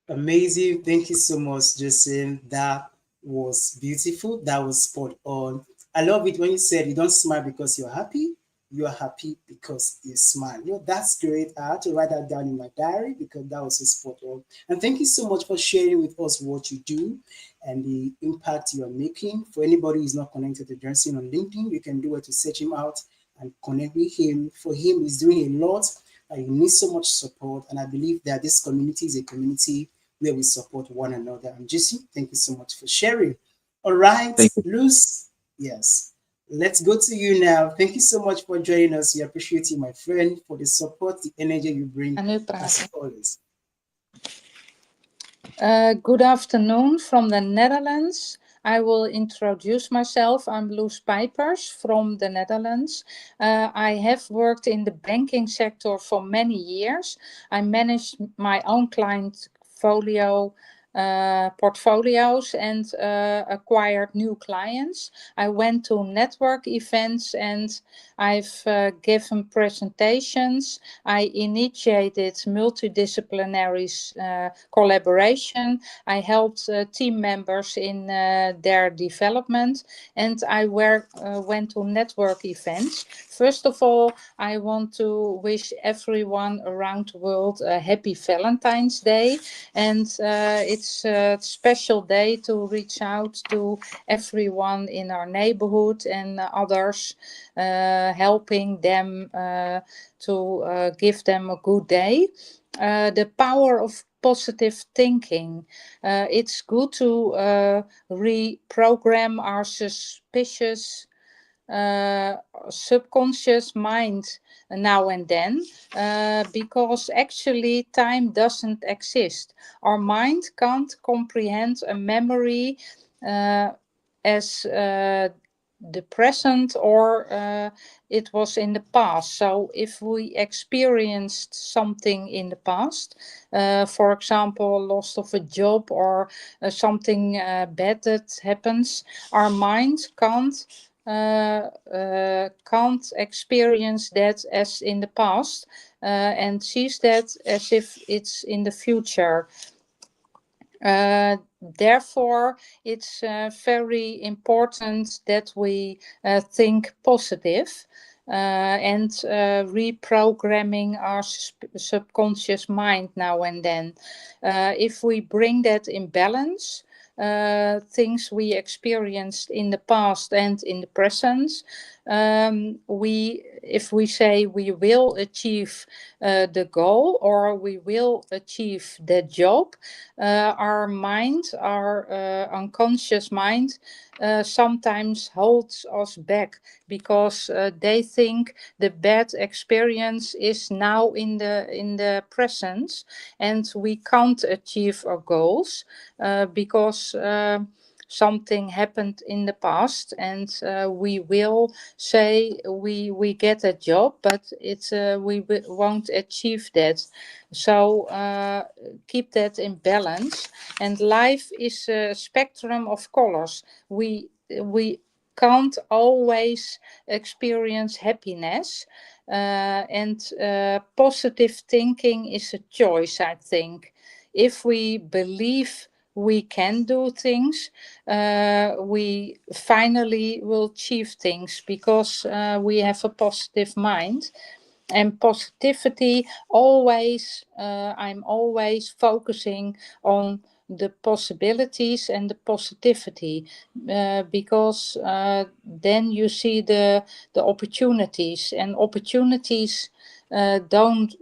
Amazing. Thank you so much, Jason. That was beautiful. That was spot on. I love it when you said you don't smile because you're happy. you are happy because you smile. That's great. I had to write that down in my diary because that was a spot on. And thank you so much for sharing with us what you do and the impact you are making. For anybody who's not connected to Johnson on LinkedIn, you can do it to search him out and connect with him. For him, he's doing a lot. He needs so much support. And I believe that this community is a community where we support one another. And Jesse, thank you so much for sharing. All right, Thank you. Luz, yes. Let's go to you now. Thank you so much for joining us. We appreciate you, my friend, for the support, the energy you bring as always. Good afternoon from the Netherlands. I will introduce myself. I'm Loes Pijpers from the Netherlands. I have worked in the banking sector for many years. I managed my own client portfolios and acquired new clients. I went to network events and I've given presentations. I initiated multidisciplinary collaboration. I helped team members in their development, and I went to network events. First of all, I want to wish everyone around the world a happy Valentine's Day, and it's a special day to reach out to everyone in our neighborhood and others, helping them to give them a good day. The power of positive thinking. It's good to reprogram our subconscious mind now and then, because actually time doesn't exist. Our mind can't comprehend a memory as the present or it was in the past. So if we experienced something in the past, for example, loss of a job or something bad that happens, our mind can't experience that as in the past and sees that as if it's in the future. Therefore, it's very important that we think positive and reprogramming our subconscious mind now and then. If we bring that in balance, things we experienced in the past and in the present, if we say we will achieve the goal or we will achieve the job, our mind, our unconscious mind, sometimes holds us back because they think the bad experience is now in the present and we can't achieve our goals because something happened in the past, and we will say we get a job, but we won't achieve that. So keep that in balance. And life is a spectrum of colors. We can't always experience happiness, and positive thinking is a choice, I think. If we believe we can do things, we finally will achieve things because we have a positive mind. And positivity, I'm always focusing on the possibilities and the positivity, because then you see the opportunities, and opportunities don't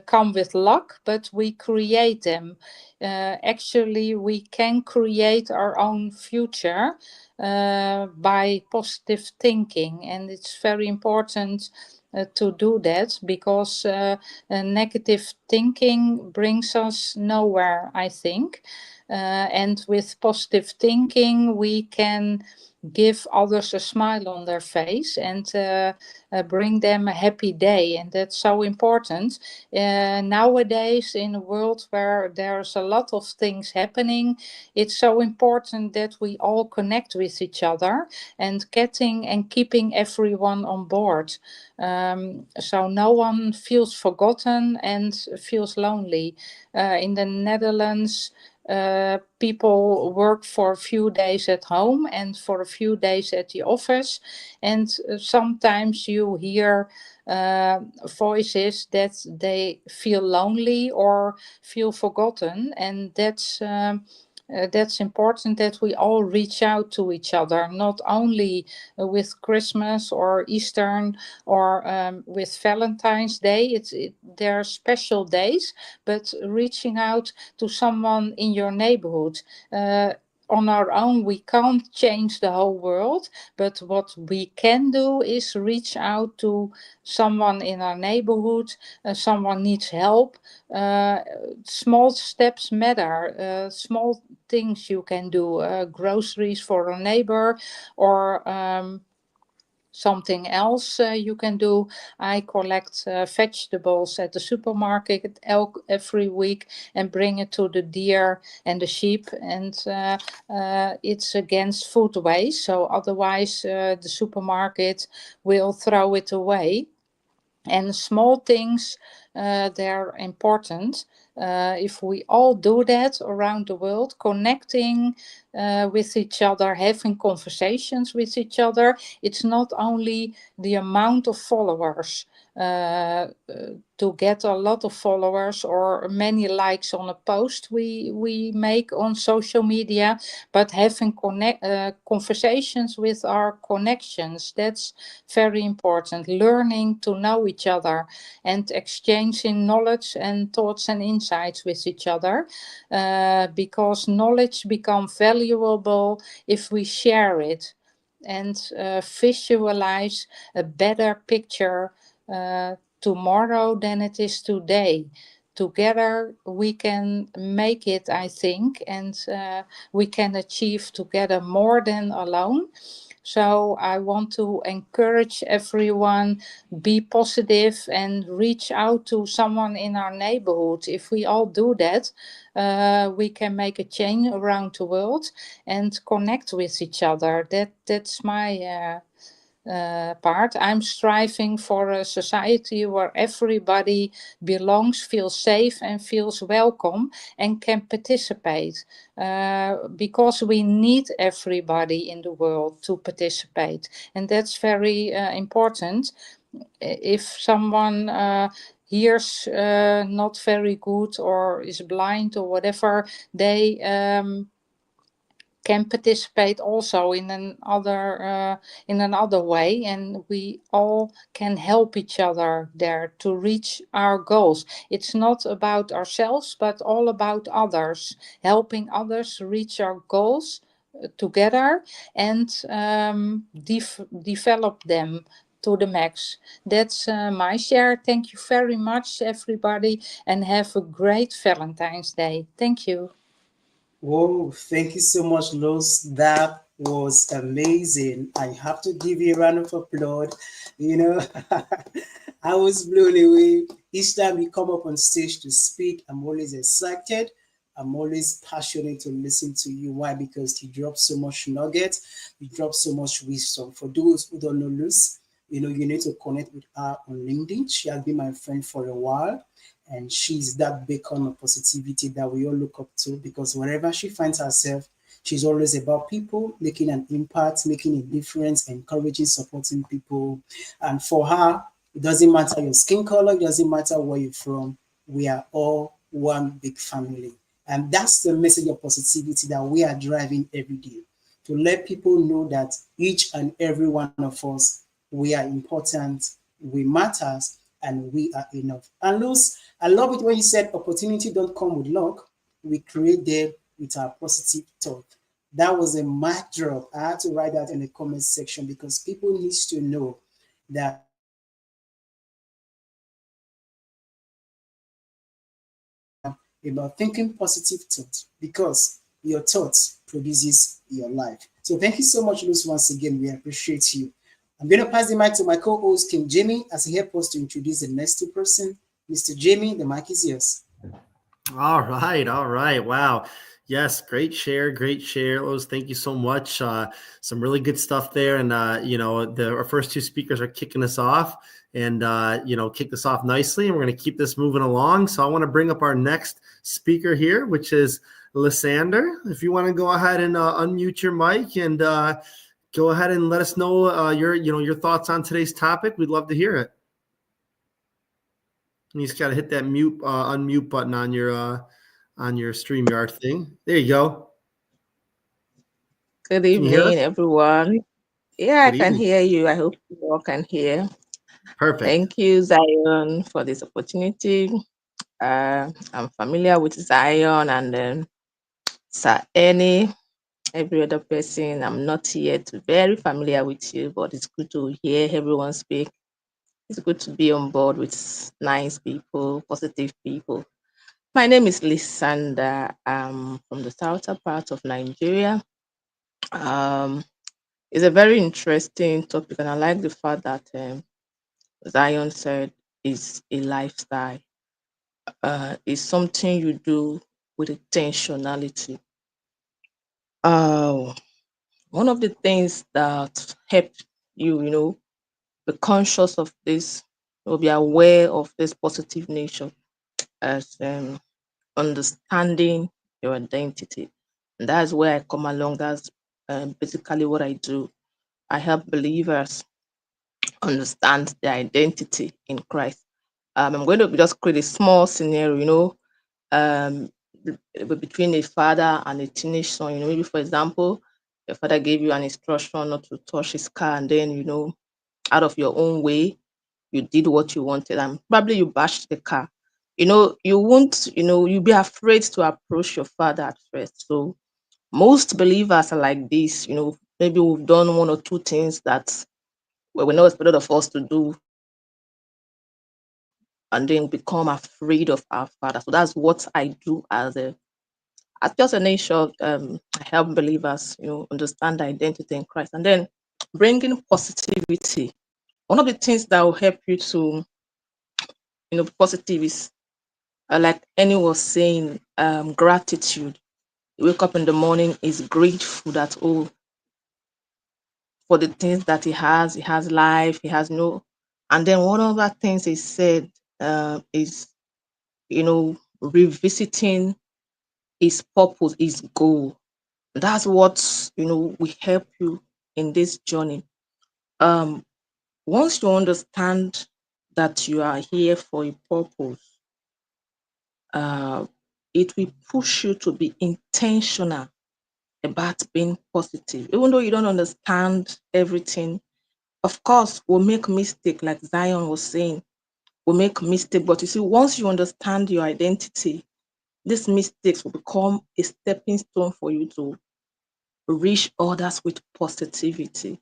come with luck, but we create them. Actually, we can create our own future by positive thinking, and it's very important to do that because negative thinking brings us nowhere, I think. And with positive thinking, we can give others a smile on their face and bring them a happy day. And that's so important. Nowadays, in a world where there's a lot of things happening, it's so important that we all connect with each other and keeping everyone on board. So no one feels forgotten and feels lonely. In the Netherlands, people work for a few days at home and for a few days at the office, and sometimes you hear voices that they feel lonely or feel forgotten, and that's important that we all reach out to each other, not only with Christmas or Easter or with Valentine's Day. There are special days, but reaching out to someone in your neighborhood. On our own, we can't change the whole world, but what we can do is reach out to someone in our neighborhood. Someone needs help. Small steps matter. Small things you can do. Groceries for a neighbor, or something else you can do. I collect vegetables at the supermarket every week and bring it to the deer and the sheep, and it's against food waste, so otherwise the supermarket will throw it away. And small things, they're important. If we all do that around the world, connecting with each other, having conversations with each other, it's not only the amount of followers. To get a lot of followers or many likes on a post we make on social media, but having conversations with our connections, that's very important. Learning to know each other and exchanging knowledge and thoughts and insights with each other, because knowledge becomes valuable if we share it and visualize a better picture tomorrow than it is today. Together we can make it, I think, and we can achieve together more than alone. So I want to encourage everyone, be positive and reach out to someone in our neighborhood. If we all do that, we can make a change around the world and connect with each other. That's my part. I'm striving for a society where everybody belongs, feels safe and feels welcome and can participate, because we need everybody in the world to participate, and that's very important. If someone hears not very good or is blind or whatever, they can participate also in another way, and we all can help each other there to reach our goals. It's not about ourselves, but all about others, helping others reach our goals together and develop them to the max. That's my share. Thank you very much, everybody, and have a great Valentine's Day. Thank you. Whoa, thank you so much, Los. That was amazing. I have to give you a round of applause. You know, I was blown away. Each time we come up on stage to speak, I'm always excited. I'm always passionate to listen to you. Why? Because you drop so much nugget, you drop so much wisdom. For those who don't know Luz, you know, you need to connect with her on LinkedIn. She has been my friend for a while. And she's that beacon of positivity that we all look up to, because wherever she finds herself, she's always about people, making an impact, making a difference, encouraging, supporting people. And for her, it doesn't matter your skin color, it doesn't matter where you're from. We are all one big family. And that's the message of positivity that we are driving every day, to let people know that each and every one of us, we are important, we matters, and we are enough. And Luz, I love it when you said opportunity don't come with luck. We create them with our positive thought. That was a mic drop. I had to write that in the comment section because people need to know that about thinking positive thoughts, because your thoughts produces your life. So thank you so much, Luz, once again. We appreciate you. I'm going to pass the mic to my co-host, King Jamie, as he helps us to introduce the next two person. Mr. Jamie, the mic is yours. All right. Wow. Yes, great share, Los. Thank you so much. Some really good stuff there. And, you know, our first two speakers are kicking us off. and kick this off nicely. And we're going to keep this moving along. So I want to bring up our next speaker here, which is Lysander. If you want to go ahead and unmute your mic and go ahead and let us know your thoughts on today's topic. We'd love to hear it. You just got to hit that unmute button on your StreamYard thing. There you go. Good evening, everyone. Yeah, I can hear you. I hope you all can hear. Perfect. Thank you, Zion, for this opportunity. I'm familiar with Zion and Sir Ernie, every other person. I'm not yet very familiar with you, but it's good to hear everyone speak. It's good to be on board with nice people, positive people. My name is Lysander. I'm from the southern part of Nigeria. It's a very interesting topic, and I like the fact that Zion said is a lifestyle. It's something you do with intentionality. One of the things that help you, be conscious of this, or be aware of this positive nature as understanding your identity. And that's where I come along. That's basically what I do. I help believers understand their identity in Christ. I'm going to just create a small scenario, between a father and a teenage son. Maybe for example, your father gave you an instruction not to touch his car, and then out of your own way, you did what you wanted, and probably you bashed the car. You won't, you'll be afraid to approach your father at first. So most believers are like this. Maybe we've done one or two things that we're not expected of us to do, and then become afraid of our father. So that's what I do as just a nature. I help believers, understand their identity in Christ, and then bringing positivity. One of the things that will help you to, be positive is, like Annie was saying, gratitude. You wake up in the morning, is grateful that for the things that he has life, he has no. And then one of the things he said is, revisiting his purpose, his goal. That's what we help you in this journey. Once you understand that you are here for a purpose, it will push you to be intentional about being positive. Even though you don't understand everything, of course, we'll make mistake, like Zion was saying. We'll make mistake, but you see, once you understand your identity, these mistakes will become a stepping stone for you to reach others with positivity.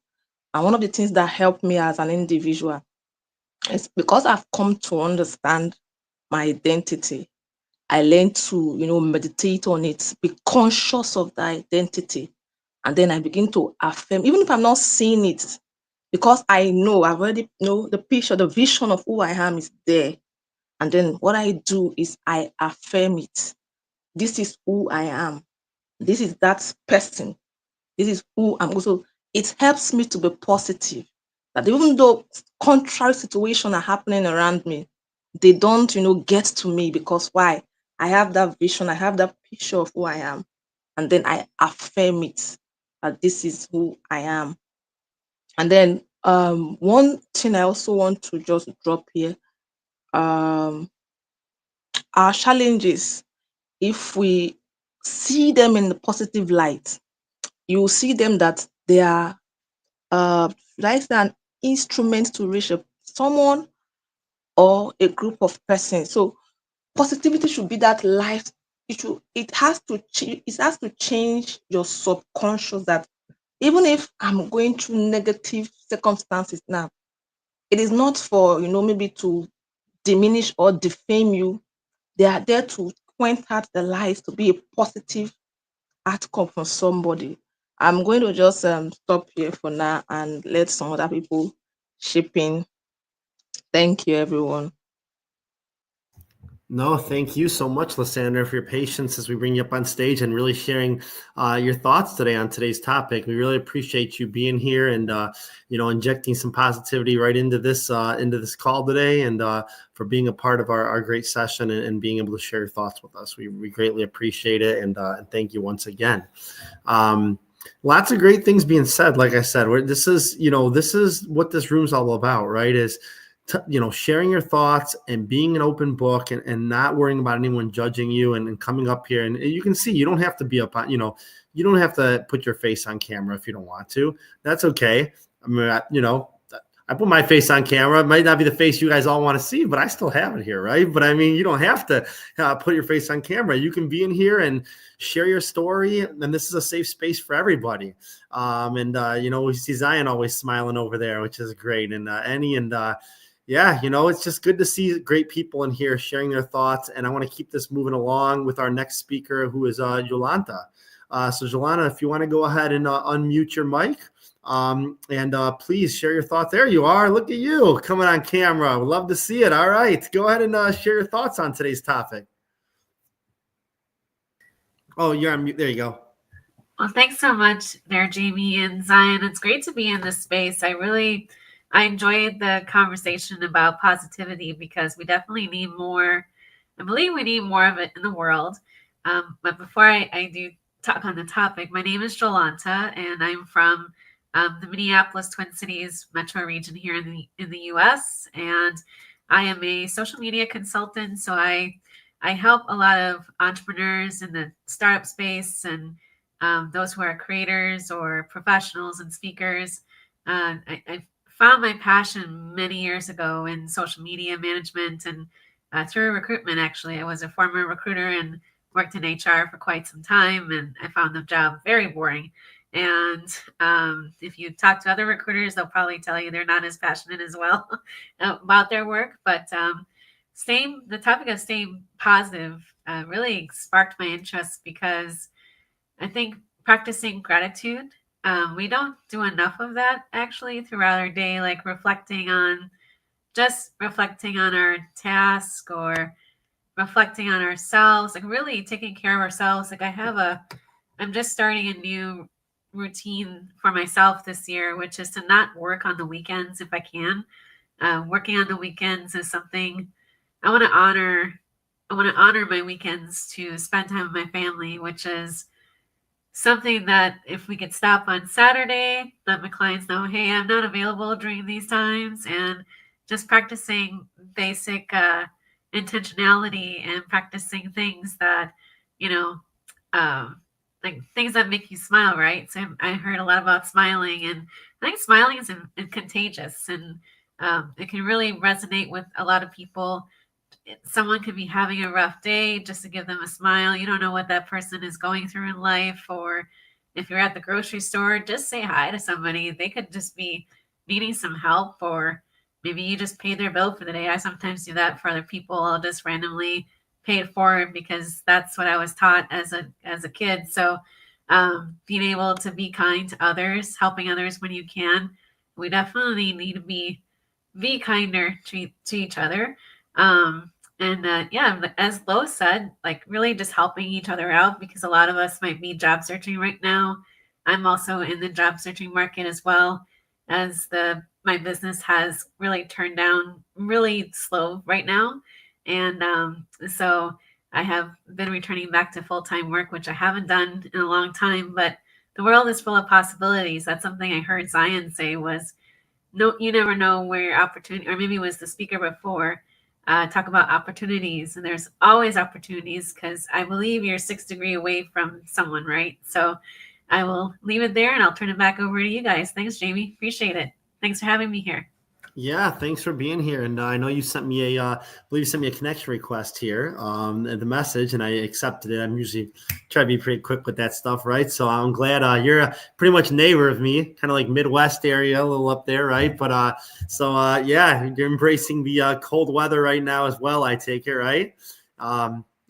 And one of the things that helped me as an individual is because I've come to understand my identity. I learned to, meditate on it, be conscious of the identity. And then I begin to affirm, even if I'm not seeing it, because I know, I've already know the picture, the vision of who I am is there. And then what I do is I affirm it. This is who I am. This is that person. This is who I'm also. It helps me to be positive. That even though contrary situations are happening around me, they don't, get to me, because why? I have that vision, I have that picture of who I am. And then I affirm it that this is who I am. And then one thing I also want to just drop here, our challenges, if we see them in the positive light, you will see them that they are like an instrument to reach someone or a group of persons. So positivity should be that life. It has to change your subconscious, that even if I'm going through negative circumstances now, it is not for maybe to diminish or defame you. They are there to point out the lies, to be a positive outcome for somebody. I'm going to just stop here for now and let some other people chip in. Thank you, everyone. No, thank you so much, Lysander, for your patience as we bring you up on stage and really sharing your thoughts today on today's topic. We really appreciate you being here and injecting some positivity right into this call today, and for being a part of our great session and being able to share your thoughts with us. We greatly appreciate it, and thank you once again. Lots of great things being said. Like I said, this is what this room's all about, right? Is sharing your thoughts and being an open book, and not worrying about anyone judging you, and coming up here. And you can see, you don't have to be up on, you don't have to put your face on camera if you don't want to. That's okay. I mean, I put my face on camera. It might not be the face you guys all want to see, but I still have it here, right? But I mean, you don't have to put your face on camera. You can be in here and share your story, and this is a safe space for everybody. We see Zion always smiling over there, which is great, and Annie, and it's just good to see great people in here sharing their thoughts. And I want to keep this moving along with our next speaker, who is Jolanta. So Jolanta, if you want to go ahead and unmute your mic, and please share your thoughts. There you are. Look at you coming on camera. We'd love to see it. All right. Go ahead and share your thoughts on today's topic. Oh, you're on mute. There you go. Well, thanks so much there, Jamie and Zion. It's great to be in this space. I enjoyed the conversation about positivity, because we definitely need more. I believe we need more of it in the world. But before I do talk on the topic, my name is Jolanta, and I'm from the Minneapolis Twin Cities metro region here in the U.S. And I am a social media consultant. So I help a lot of entrepreneurs in the startup space, and those who are creators or professionals and speakers. I found my passion many years ago in social media management, and through recruitment. Actually, I was a former recruiter and worked in HR for quite some time, and I found the job very boring. And if you talk to other recruiters, they'll probably tell you they're not as passionate as well about their work. But the topic of staying positive really sparked my interest, because I think practicing gratitude, we don't do enough of that actually throughout our day, like reflecting on our task, or reflecting on ourselves, like really taking care of ourselves. Like I'm just starting a new routine for myself this year, which is to not work on the weekends if I can. Working on the weekends is something I want to honor. I want to honor my weekends to spend time with my family, which is something that if we could stop on Saturday, let my clients know, hey, I'm not available during these times, and just practicing basic intentionality, and practicing things that, like things that make you smile, right? So I heard a lot about smiling, and I think smiling is contagious, and it can really resonate with a lot of people. Someone could be having a rough day, just to give them a smile. You don't know what that person is going through in life. Or if you're at the grocery store, just say hi to somebody. They could just be needing some help, or maybe you just pay their bill for the day. I sometimes do that for other people. I'll just randomly pay it forward, because that's what I was taught as a kid. So being able to be kind to others, helping others when you can. We definitely need to be kinder to each other. As Lo said, like really just helping each other out, because a lot of us might be job searching right now. I'm also in the job searching market as well, as my business has really turned down really slow right now. And so I have been returning back to full-time work, which I haven't done in a long time, but the world is full of possibilities. That's something I heard Zion say was, no, you never know where your opportunity, or maybe it was the speaker before, talk about opportunities, and there's always opportunities, because I believe you're 6 degrees away from someone, right? So I will leave it there, and I'll turn it back over to you guys. Thanks, Jamie. Appreciate it. Thanks for having me here. Yeah, thanks for being here. And I know you sent me I believe you sent me a connection request here, the message, and I accepted it. I'm usually try to be pretty quick with that stuff, right? So I'm glad you're pretty much neighbor of me, kind of like Midwest area, a little up there, right? But you're embracing the cold weather right now as well, I take it, right?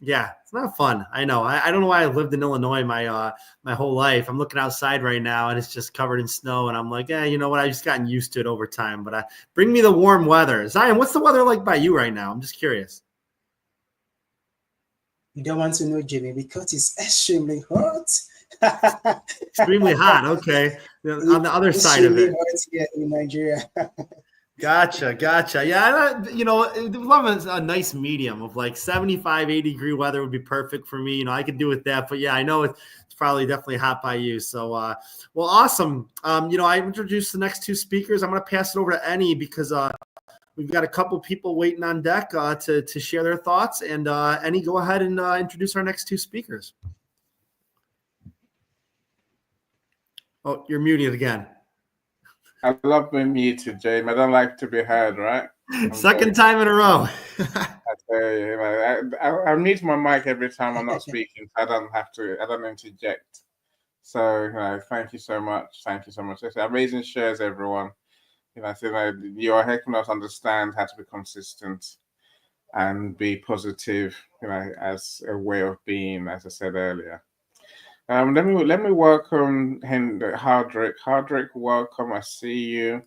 Yeah, it's not fun. I know. I don't know why I've lived in Illinois my whole life. I'm looking outside right now, and it's just covered in snow. And I'm like, you know what? I've just gotten used to it over time. But bring me the warm weather. Zion, what's the weather like by you right now? I'm just curious. You don't want to know, Jamie, because it's extremely hot. Extremely hot. Okay. On the other side of Extremely it. hot here in Nigeria. Gotcha. Yeah, love a nice medium of like 75, 80 degree weather would be perfect for me. I could do with that. But yeah, I know it's probably definitely hot by you. So, well, awesome. I introduced the next two speakers. I'm going to pass it over to Annie because we've got a couple people waiting on deck to share their thoughts. And Annie, go ahead and introduce our next two speakers. Oh, you're muted again. I love being muted, Jamie. I don't like to be heard, right? Second time in a row. I tell you, I mute my mic every time I'm not speaking. So I don't interject. So, thank you so much. Thank you so much. It's amazing shares, everyone. You are helping us understand how to be consistent and be positive, as a way of being, as I said earlier. Let me welcome Hardrick. Hardrick, welcome. I see you.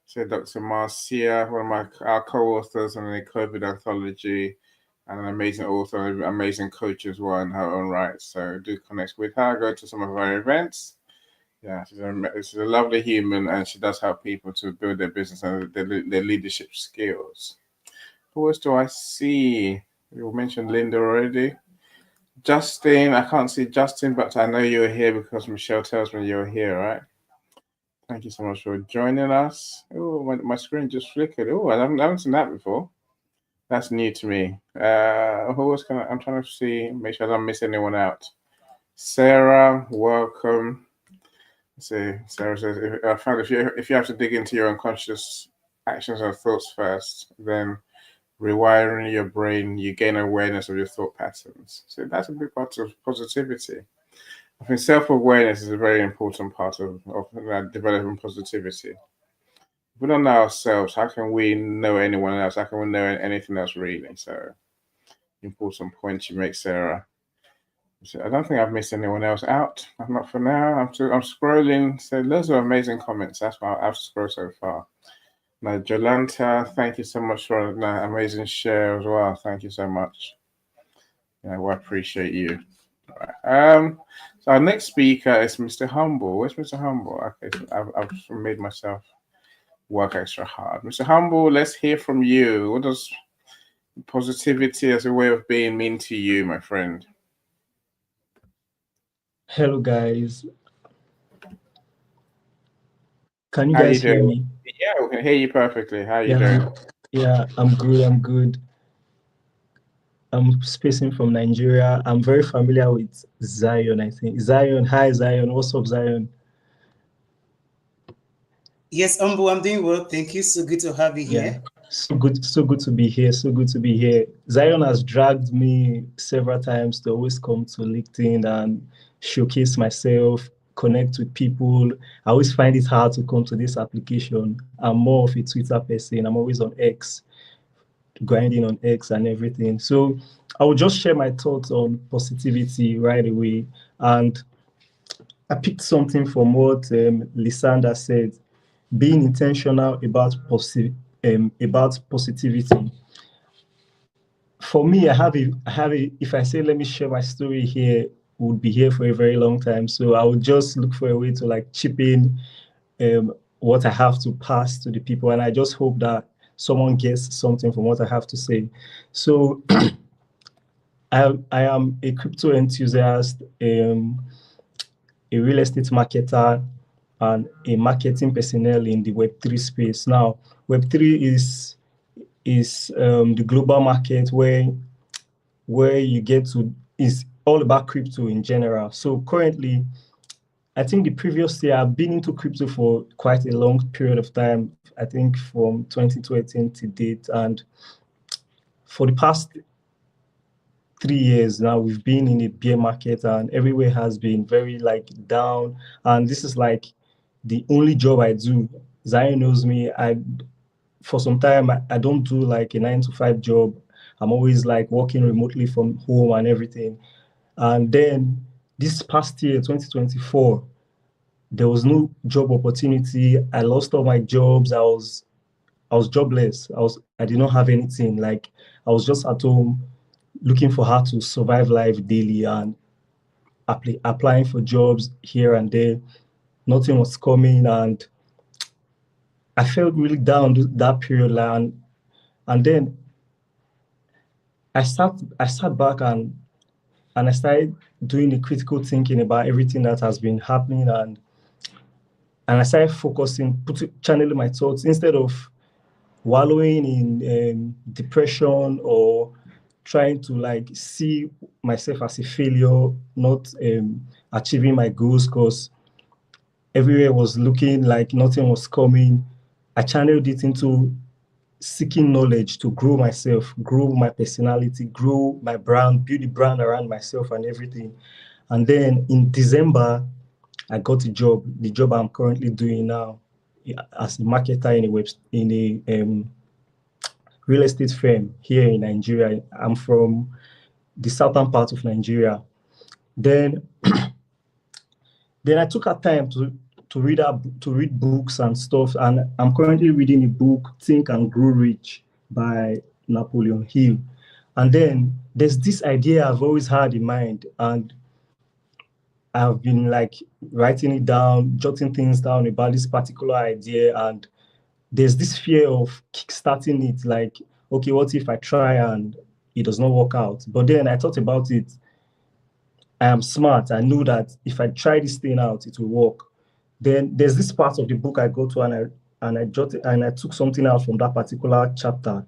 So Dr. Marcia, one of our co-authors on the COVID anthology, and an amazing author, an amazing coach as well in her own right. So do connect with her. Go to some of our events. Yeah, she's a lovely human, and she does help people to build their business and their leadership skills. Who else do I see? You mentioned Linda already. Justin, I can't see Justin, but I know you're here because Michelle tells me you're here, right? Thank you so much for joining us. Oh, my screen just flickered. Oh, I haven't seen that before. That's new to me. Who else I'm trying to see, make sure I don't miss anyone out. Sarah, welcome. Let's see, Sarah says, I found if you have to dig into your unconscious actions and thoughts first, then rewiring your brain, you gain awareness of your thought patterns. So that's a big part of positivity. I think self-awareness is a very important part of developing positivity. If we don't know ourselves, how can we know anyone else? How can we know anything else, really? So, important point you make, Sarah. So I don't think I've missed anyone else out. I'm not for now. I'm scrolling. So loads of amazing comments. That's why I've scrolled so far. Now, Jolanta, thank you so much for an amazing share as well. Thank you so much. Yeah, we appreciate you. All right. So our next speaker is Mr. Humble. Where's Mr. Humble? Okay, so I've made myself work extra hard. Mr. Humble, let's hear from you. What does positivity as a way of being mean to you, my friend? Hello, guys. Can you guys hear me? Yeah, we can hear you perfectly. How are you doing? Yeah, I'm good. I'm spacing from Nigeria. I'm very familiar with Zion, I think. Zion, hi Zion. What's up, Zion? Yes, Humble, I'm doing well. Thank you. So good to have you here. So good to be here. Zion has dragged me several times to always come to LinkedIn and showcase myself, connect with people. I always find it hard to come to this application. I'm more of a Twitter person. I'm always on X, grinding on X and everything. So I will just share my thoughts on positivity right away. And I picked something from what Lysandra said, being intentional about positivity. For me, I have a, if I say, let me share my story here, would be here for a very long time. So I would just look for a way to like chip in what I have to pass to the people. And I just hope that someone gets something from what I have to say. So I am a crypto enthusiast, a real estate marketer, and a marketing personnel in the Web3 space. Now, Web3 is the global market where you get to, is all about crypto in general. So currently, I think the previous year, I've been into crypto for quite a long period of time, I think from 2020 to date. And for the past 3 years now, we've been in a bear market and everywhere has been very like down. And this is like the only job I do. Zion knows me. For some time, I don't do like a 9-to-5 job. I'm always like working remotely from home and everything. And then this past year, 2024, there was no job opportunity. I lost all my jobs. I was jobless. I did not have anything. Like I was just at home looking for how to survive life daily and applying for jobs here and there. Nothing was coming, and I felt really down that period. And then I sat back and I started doing the critical thinking about everything that has been happening, and I started focusing, channeling my thoughts instead of wallowing in depression or trying to like see myself as a failure, not achieving my goals because everywhere was looking like nothing was coming. I channeled it into seeking knowledge to grow myself, grow my personality, grow my brand, build a brand around myself and everything. And then in December, I got a job, the job I'm currently doing now as a marketer in a real estate firm here in Nigeria. I'm from the southern part of Nigeria. Then I took a time to read books and stuff, and I'm currently reading a book, Think and Grow Rich by Napoleon Hill. And then there's this idea I've always had in mind, and I've been like writing it down, jotting things down about this particular idea, and there's this fear of kickstarting it, like, okay, what if I try and it does not work out? But then I thought about it. I am smart. I know that if I try this thing out, it will work. Then there's this part of the book I go to and I took something out from that particular chapter,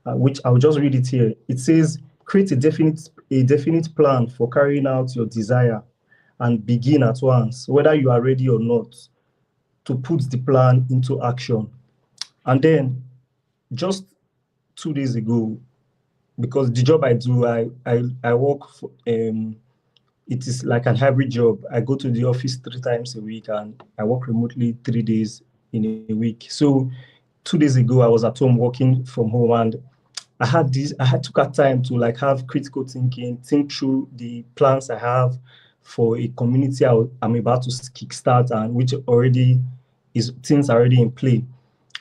which I'll just read it here. It says, create a definite plan for carrying out your desire and begin at once, whether you are ready or not, to put the plan into action. And then just 2 days ago, because the job I do, I work for, it is like a hybrid job. I go to the office 3 times a week and I work remotely 3 days in a week. So 2 days ago, I was at home working from home, and I took a time to like have critical thinking, think through the plans I have for a community I'm about to kickstart, and which already is things are already in play.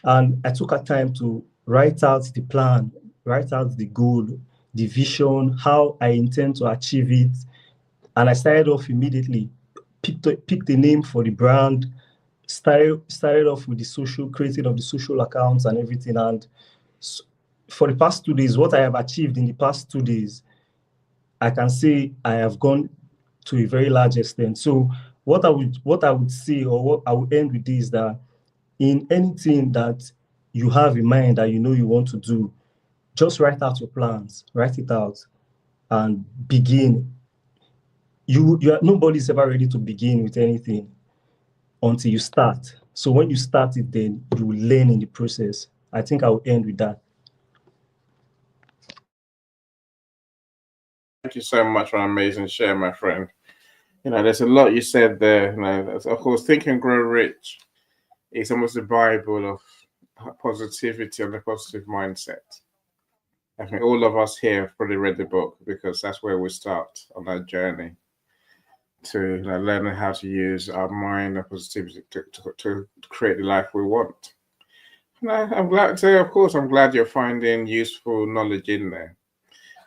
And I took a time to write out the plan, write out the goal, the vision, how I intend to achieve it. And I started off immediately, picked the name for the brand, started off with the creating of the social accounts and everything. And for the past 2 days, what I have achieved in the past 2 days, I can say I have gone to a very large extent. So what I would say, or what I would end with this, is that in anything that you have in mind that you know you want to do, just write out your plans, write it out, and begin. Nobody's ever ready to begin with anything until you start. So when you start it, then you will learn in the process. I think I'll end with that. Thank you so much for an amazing share, my friend. There's a lot you said there. Of course, Think and Grow Rich is almost the Bible of positivity and a positive mindset. I think all of us here have probably read the book, because that's where we start on our journey to learn how to use our mind and positivity to create the life we want. And I'm glad you're finding useful knowledge in there.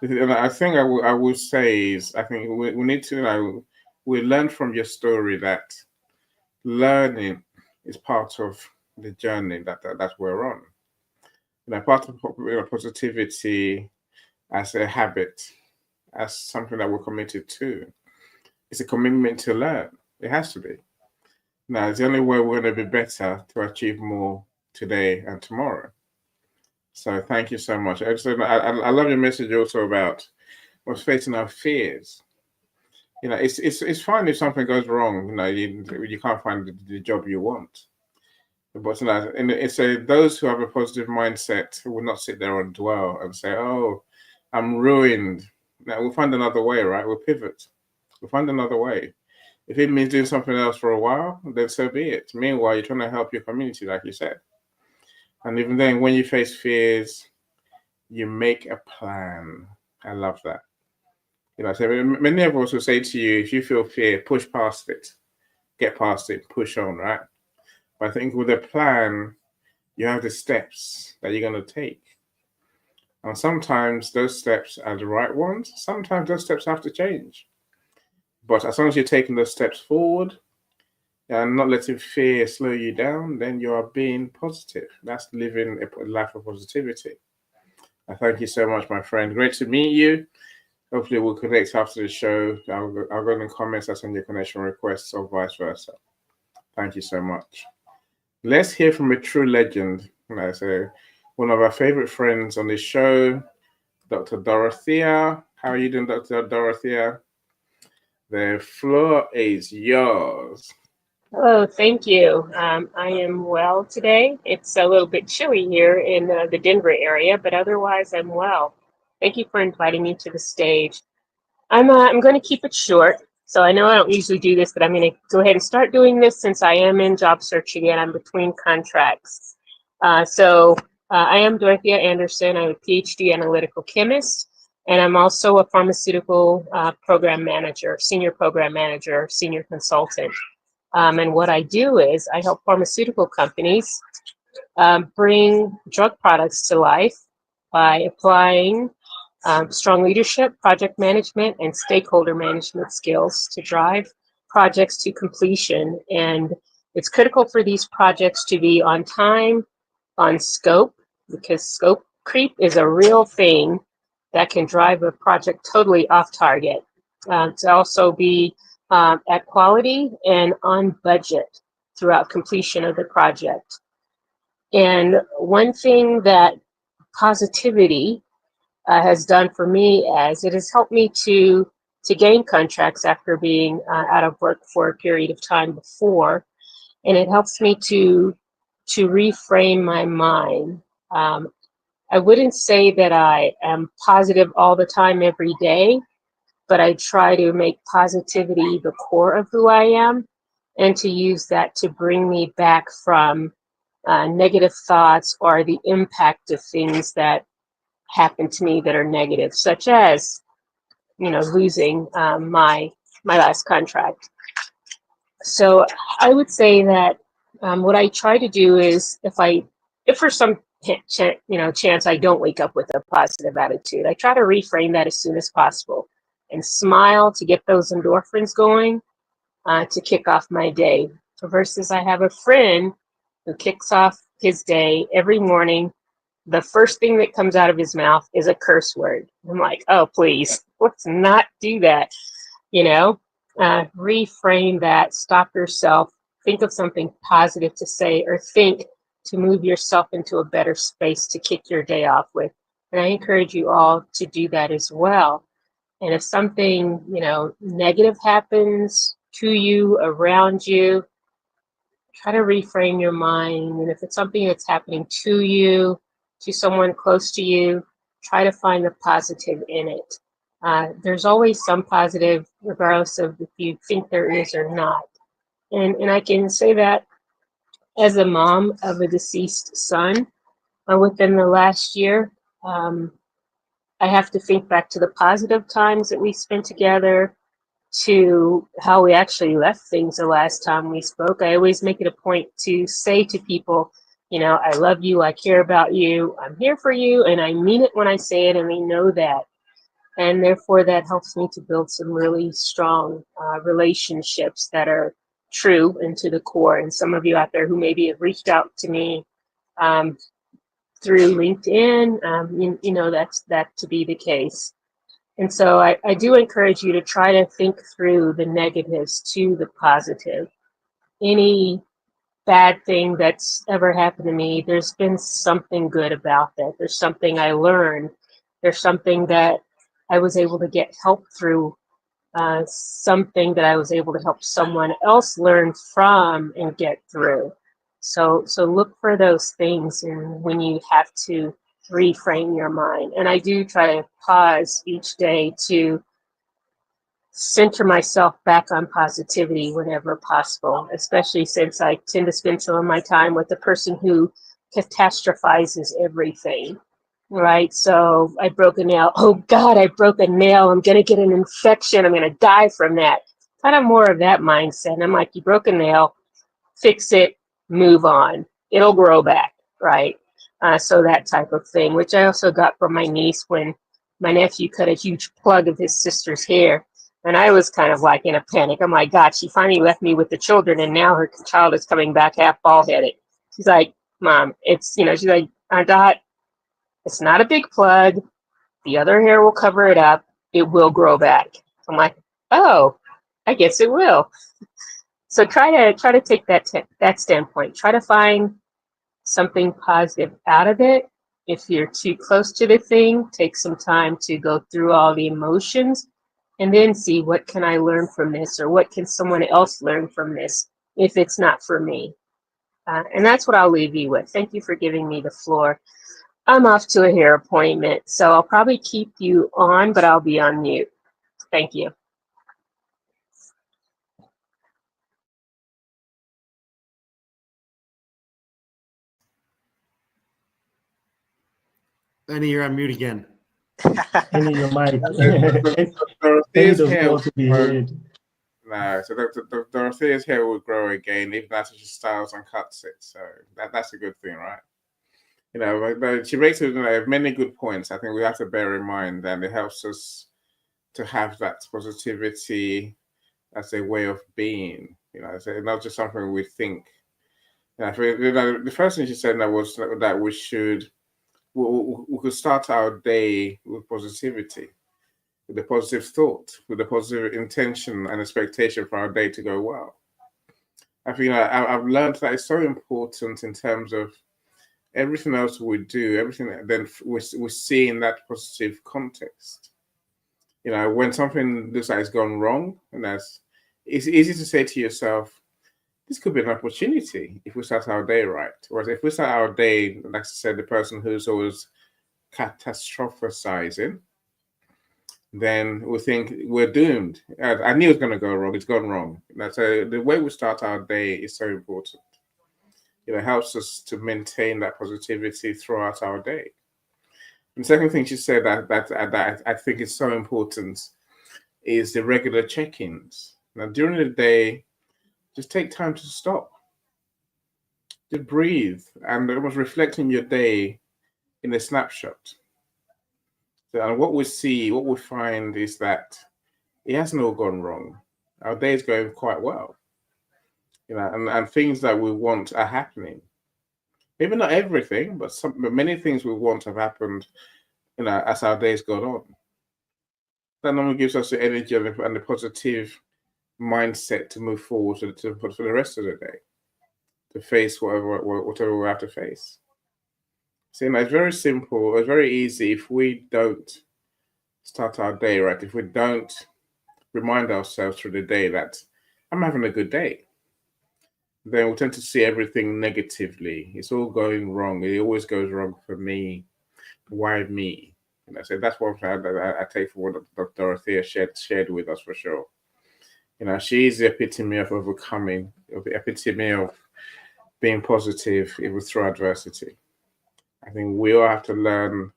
And I think I would say is, I think we need to, we learn from your story that learning is part of the journey that we're on. Part of positivity as a habit, as something that we're committed to. It's a commitment to learn. It has to be. Now, it's the only way we're going to be better to achieve more today and tomorrow. So thank you so much. I love your message also about what's facing our fears. It's fine if something goes wrong. You can't find the job you want. But those who have a positive mindset will not sit there and dwell and say, "Oh, I'm ruined." Now we'll find another way, right? We'll pivot. We'll find another way. If it means doing something else for a while, then so be it. Meanwhile, you're trying to help your community, like you said. And even then, when you face fears, you make a plan. I love that. So many of us will say to you, if you feel fear, push past it, get past it, push on, right? But I think with a plan, you have the steps that you're going to take. And sometimes those steps are the right ones. Sometimes those steps have to change. But as long as you're taking those steps forward and not letting fear slow you down, then you are being positive. That's living a life of positivity. I thank you so much, my friend. Great to meet you. Hopefully we'll connect after the show. I'll go in the comments, I'll send you connection requests or vice versa. Thank you so much. Let's hear from a true legend. So one of our favorite friends on this show, Dr. Dorothea. How are you doing, Dr. Dorothea? The floor is yours. Hello, thank you. I am well today. It's a little bit chilly here in the Denver area, but otherwise I'm well. Thank you for inviting me to the stage. I'm going to keep it short. So I know I don't usually do this, but I'm going to go ahead and start doing this since I am in job search again. I'm between contracts. I am Dorothea Anderson. I'm a PhD analytical chemist, and I'm also a pharmaceutical program manager, senior consultant. And what I do is I help pharmaceutical companies bring drug products to life by applying strong leadership, project management, and stakeholder management skills to drive projects to completion. And it's critical for these projects to be on time, on scope, because scope creep is a real thing that can drive a project totally off target. To also be at quality and on budget throughout completion of the project. And one thing that positivity has done for me is it has helped me to gain contracts after being out of work for a period of time before, and it helps me to reframe my mind. I wouldn't say that I am positive all the time every day, but I try to make positivity the core of who I am and to use that to bring me back from negative thoughts or the impact of things that happen to me that are negative, such as, losing my last contract. So I would say that what I try to do is if for some chance I don't wake up with a positive attitude, I try to reframe that as soon as possible and smile to get those endorphins going to kick off my day. Versus I have a friend who kicks off his day every morning. The first thing that comes out of his mouth is a curse word. I'm like, oh, please, let's not do that. Reframe that, stop yourself, think of something positive to say, or think to move yourself into a better space to kick your day off with. And I encourage you all to do that as well. And if something, negative happens to you, around you, try to reframe your mind. And if it's something that's happening to you, to someone close to you, try to find the positive in it. There's always some positive, regardless of if you think there is or not. And I can say that as a mom of a deceased son, within the last year, I have to think back to the positive times that we spent together, to how we actually left things the last time we spoke. I always make it a point to say to people, I love you, I care about you, I'm here for you, and I mean it when I say it, and they know that. And therefore, that helps me to build some really strong relationships that are true and to the core. And some of you out there who maybe have reached out to me through LinkedIn, that's that to be the case. And so I do encourage you to try to think through the negatives to the positive. Any bad thing that's ever happened to me, there's been something good about that. There's something I learned. There's something that I was able to get help through, something that I was able to help someone else learn from and get through. So look for those things, and when you have to reframe your mind. And I do try to pause each day to center myself back on positivity whenever possible, especially since I tend to spend some of my time with the person who catastrophizes everything, right? So I broke a nail. Oh God, I broke a nail. I'm going to get an infection. I'm going to die from that. Kind of more of that mindset. And I'm like, you broke a nail, fix it, move on. It'll grow back, right? So that type of thing, which I also got from my niece when my nephew cut a huge plug of his sister's hair. And I was kind of like in a panic. I'm like, God, she finally left me with the children, and now her child is coming back half bald headed. She's like, Mom, it's, she's like, Dot, it's not a big plug. The other hair will cover it up. It will grow back. I'm like, oh, I guess it will. So try to take that standpoint. Try to find something positive out of it. If you're too close to the thing, take some time to go through all the emotions and then see, what can I learn from this, or what can someone else learn from this if it's not for me. And that's what I'll leave you with. Thank you for giving me the floor. I'm off to a hair appointment, so I'll probably keep you on, but I'll be on mute. Thank you. Annie, you're on mute again. Any your mic. Dorothea's does hair want to be will grow. heard. No, so Dorothea's hair will grow again, even after she styles and cuts it. So that's a good thing, right? But she makes many good points. I think we have to bear in mind, and it helps us to have that positivity as a way of being. So not just something we think. The first thing she said was that we could start our day with positivity, with a positive thought, with a positive intention and expectation for our day to go well. I think I've learned that it's so important in terms of everything else we do, everything that then we see in that positive context. When something looks like it's gone wrong, and it's easy to say to yourself, this could be an opportunity if we start our day right. Whereas if we start our day, like I said, the person who's always catastrophizing, then we think we're doomed. I knew it was going to go wrong. It's gone wrong. So the way we start our day is so important. It helps us to maintain that positivity throughout our day. And the second thing she said that I think is so important is the regular check-ins. Now, during the day, just take time to stop, to breathe, and almost reflect on your day in a snapshot. And what we find is that it hasn't all gone wrong. Our day is going quite well. And things that we want are happening. Maybe not everything, but many things we want have happened, as our days go on. That normally gives us the energy and the positive mindset to move forward for the rest of the day, to face whatever we have to face. So it's very simple. It's very easy. If we don't start our day right, if we don't remind ourselves through the day that I'm having a good day, then we tend to see everything negatively. It's all going wrong. It always goes wrong for me. Why me? So that's one thing I take for what Dorothea shared with us for sure. She's the epitome of overcoming, the epitome of being positive even through adversity. I think we all have to learn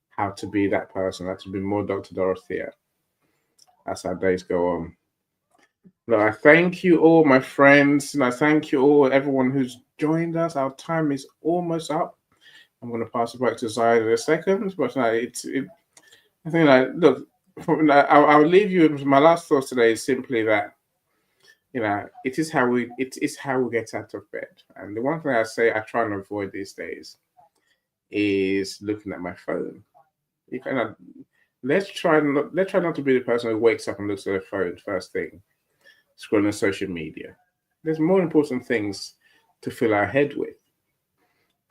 how to be that person, how to be more Dr. Dorothea as our days go on. I thank you all, my friends, and I thank you all, everyone who's joined us. Our time is almost up. I'm going to pass it back to Zion in a second, but I think look, I'll leave you with my last thoughts today is simply that, it is how we get out of bed. And the one thing I try and avoid these days is looking at my phone. Let's try not to be the person who wakes up and looks at their phone first thing, scrolling social media. There's more important things to fill our head with.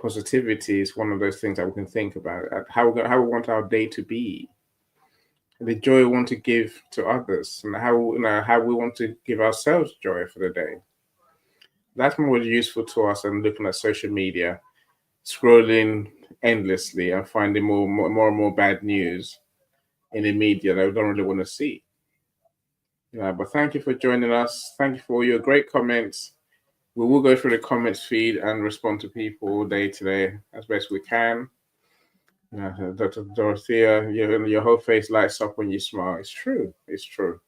Positivity is one of those things that we can think about, how we want our day to be, the joy we want to give to others, and how we want to give ourselves joy for the day. That's more useful to us than looking at social media, scrolling endlessly and finding more and more bad news in the media that we don't really want to see. But thank you for joining us. Thank you for all your great comments. We will go through the comments feed and respond to people all day today as best we can. Dr. Dorothea, your whole face lights up when you smile. It's true. It's true.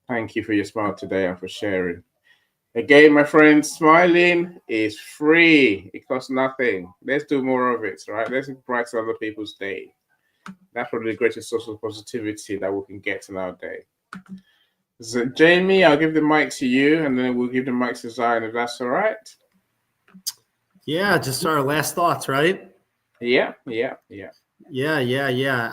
Thank you for your smile today and for sharing. Again, my friends, smiling is free. It costs nothing. Let's do more of it, right? Let's brighten other people's day. That's probably the greatest source of positivity that we can get in our day. So, Jamie, I'll give the mic to you, and then we'll give the mic to Zion, if that's all right. Yeah, just our last thoughts, right? Yeah. Yeah.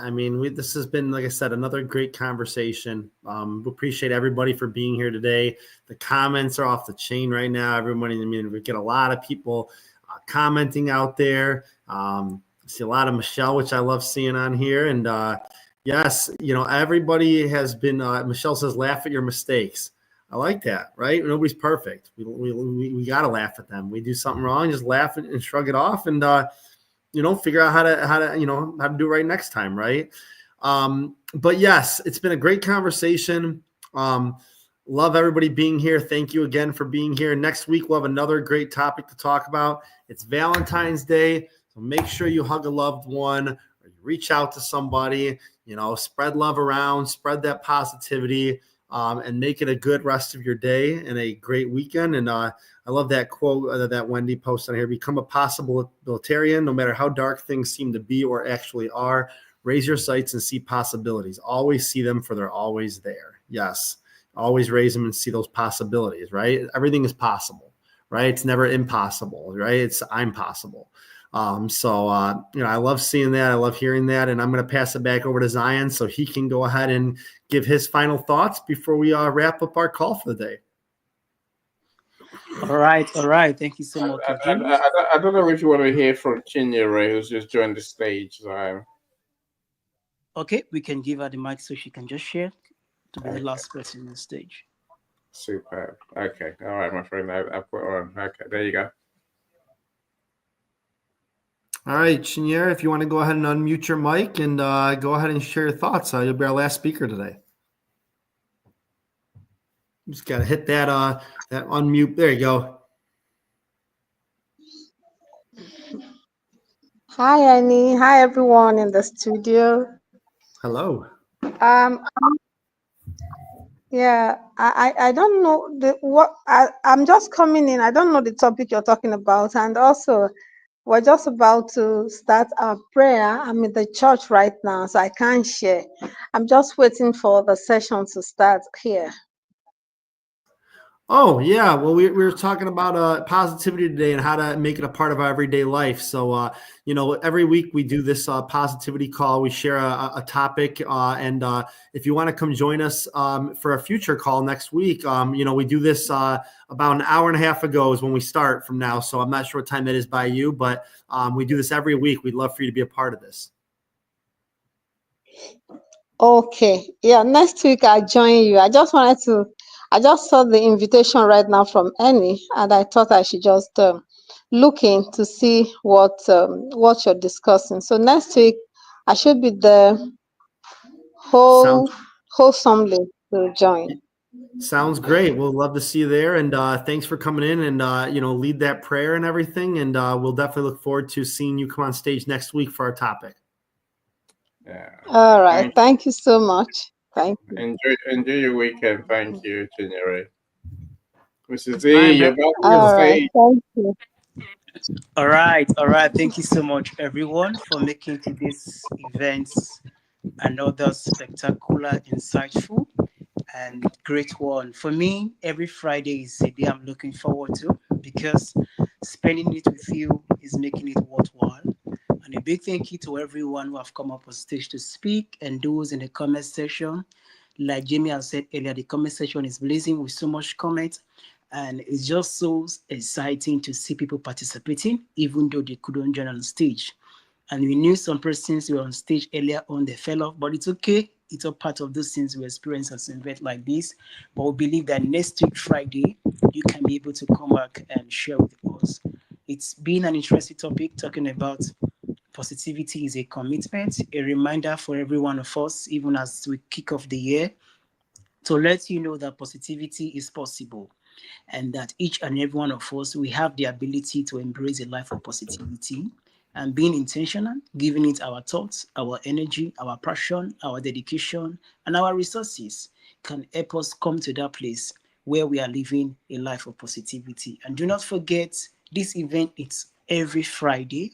I mean, this has been, like I said, another great conversation. We appreciate everybody for being here today. The comments are off the chain right now. Everybody, I mean, we get a lot of people commenting out there. I see a lot of Michelle, which I love seeing on here. And yes, everybody has been, Michelle says, laugh at your mistakes. I like that, right? Nobody's perfect. We got to laugh at them. We do something wrong, just laugh and shrug it off, and figure out how to do it right next time, right? But yes, it's been a great conversation. Love everybody being here. Thank you again for being here. Next week we'll have another great topic to talk about. It's Valentine's Day, so make sure you hug a loved one or you reach out to somebody. Spread love around, spread that positivity. And make it a good rest of your day and a great weekend. And I love that quote that Wendy posted on here: become a possibilitarian, no matter how dark things seem to be or actually are. Raise your sights and see possibilities. Always see them, for they're always there. Yes, always raise them and see those possibilities, right? Everything is possible, right? It's never impossible, right? It's I'm possible. So I love seeing that. I love hearing that. And I'm going to pass it back over to Zion so he can go ahead and give his final thoughts before we wrap up our call for the day. All right. Thank you so much. I don't know if you want to hear from Chinyere, who's just joined the stage. Okay, we can give her the mic so she can just share to be the last person on the stage. Superb. Okay. All right, my friend. I've put her on. Okay, there you go. All right, Chinyere, if you want to go ahead and unmute your mic and go ahead and share your thoughts. You'll be our last speaker today. Just got to hit that unmute. There you go. Hi, Annie. Hi, everyone in the studio. Hello. Yeah, I don't know I'm just coming in. I don't know the topic you're talking about, and also we're just about to start our prayer. I'm in the church right now, so I can't share. I'm just waiting for the session to start here. Oh, yeah. Well, we were talking about positivity today and how to make it a part of our everyday life. So, every week we do this positivity call. We share a topic. And if you want to come join us for a future call next week, we do this about an hour and a half ago is when we start from now. So I'm not sure what time that is by you, but we do this every week. We'd love for you to be a part of this. Okay. Yeah, next week I'll join you. I just saw the invitation right now from Annie, and I thought I should just look in to see what you're discussing. So next week I should be there wholesomely to join. Sounds great. We'll love to see you there. And thanks for coming in and, lead that prayer and everything. And we'll definitely look forward to seeing you come on stage next week for our topic. Yeah. All right. Thank you so much. Thank you. Enjoy your weekend. Thank you, Chinyere. Mrs. Z, you're about to say. Thank you. All right. Thank you so much, everyone, for making today's events another spectacular, insightful, and great one. For me, every Friday is a day I'm looking forward to because spending it with you is making it worthwhile. And a big thank you to everyone who have come up on stage to speak and those in the comment section. Like Jamie has said earlier, the comment section is blazing with so much comment. And it's just so exciting to see people participating, even though they couldn't join on stage. And we knew some persons were on stage earlier on, they fell off, but it's okay. It's a part of those things we experience as an event like this. But we believe that next week, Friday, you can be able to come back and share with us. It's been an interesting topic talking about positivity is a commitment, a reminder for every one of us, even as we kick off the year, to let you know that positivity is possible and that each and every one of us, we have the ability to embrace a life of positivity and being intentional, giving it our thoughts, our energy, our passion, our dedication, and our resources can help us come to that place where we are living a life of positivity. And do not forget, this event is every Friday.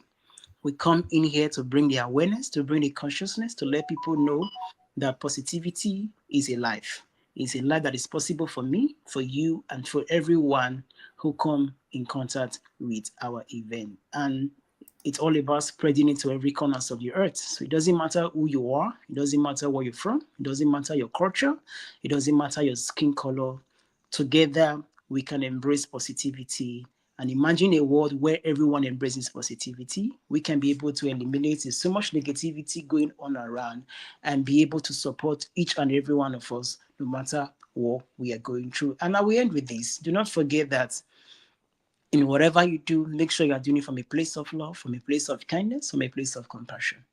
We come in here to bring the awareness, to bring the consciousness, to let people know that positivity is a life. It's a life that is possible for me, for you, and for everyone who come in contact with our event. And it's all about spreading it to every corner of the earth. So it doesn't matter who you are. It doesn't matter where you're from. It doesn't matter your culture. It doesn't matter your skin color. Together, we can embrace positivity and imagine a world where everyone embraces positivity. We can be able to eliminate so much negativity going on around and be able to support each and every one of us, no matter what we are going through. And I will end with this. Do not forget that in whatever you do, make sure you are doing it from a place of love, from a place of kindness, from a place of compassion.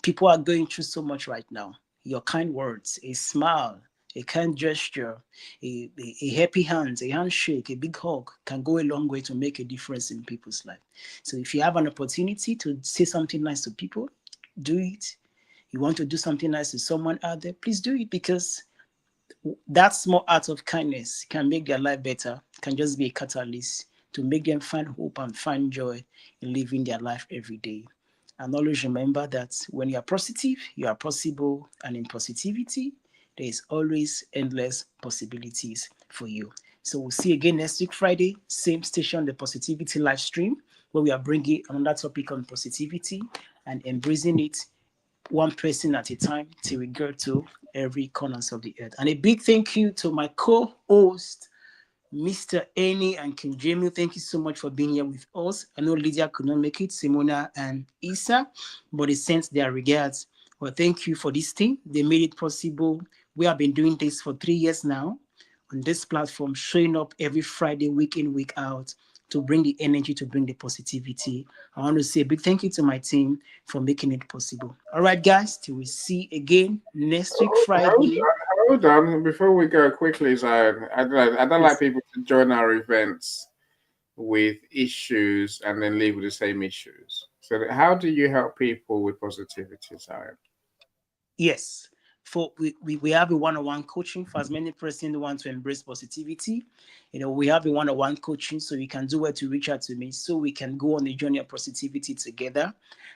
People are going through so much right now. Your kind words, a smile, a kind gesture, a happy hand, a handshake, a big hug can go a long way to make a difference in people's life. So if you have an opportunity to say something nice to people, do it. You want to do something nice to someone out there, please do it, because that small act of kindness can make their life better, can just be a catalyst to make them find hope and find joy in living their life every day. And always remember that when you are positive, you are possible, and in positivity, there is always endless possibilities for you. So we'll see you again next week, Friday, same station, the Positivity live stream, where we are bringing another topic on positivity and embracing it one person at a time till we go to every corners of the earth. And a big thank you to my co-host, Mr. Eni and King Jamie. Thank you so much for being here with us. I know Lydia could not make it, Simona and Isa, but they sent their regards. Well, thank you for this team. They made it possible. We have been doing this for 3 years now on this platform, showing up every Friday, week in, week out, to bring the energy, to bring the positivity. I want to say a big thank you to my team for making it possible. All right, guys, till we see again next week, Friday. Hold on. Before we go quickly, Zion, I don't like people to join our events with issues and then leave with the same issues. So how do you help people with positivity, Zion? Yes. We have a one-on-one coaching for as many persons who want to embrace positivity. We have a one-on-one coaching, so you can do it to reach out to me, so we can go on the journey of positivity together.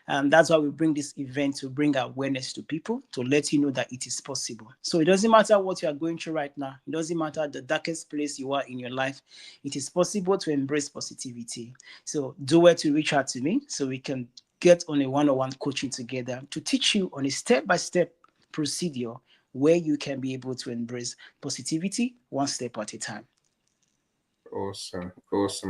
And that's why we bring this event, to bring awareness to people, to let you know that it is possible. So it doesn't matter what you are going through right now. It doesn't matter the darkest place you are in your life. It is possible to embrace positivity. So do it to reach out to me, so we can get on a one-on-one coaching together to teach you on a step-by-step procedure where you can be able to embrace positivity one step at a time. Awesome,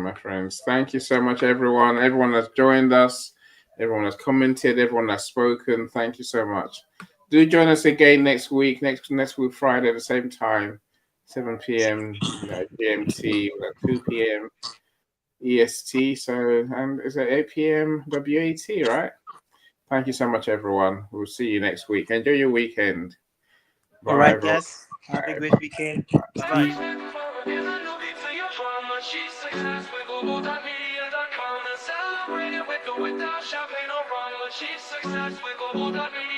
my friends. Thank you so much, everyone. Everyone that's joined us, everyone that's commented, everyone that's spoken. Thank you so much. Do join us again next week, next week Friday at the same time, 7 p.m. GMT, 2 p.m. EST. So, and is it 8 p.m. WAT, right? Thank you so much, everyone. We'll see you next week. Enjoy your weekend. Bye, all right, everyone. guys. Have a great weekend. Bye-bye. Without champagne or rum, but she's success with global.media.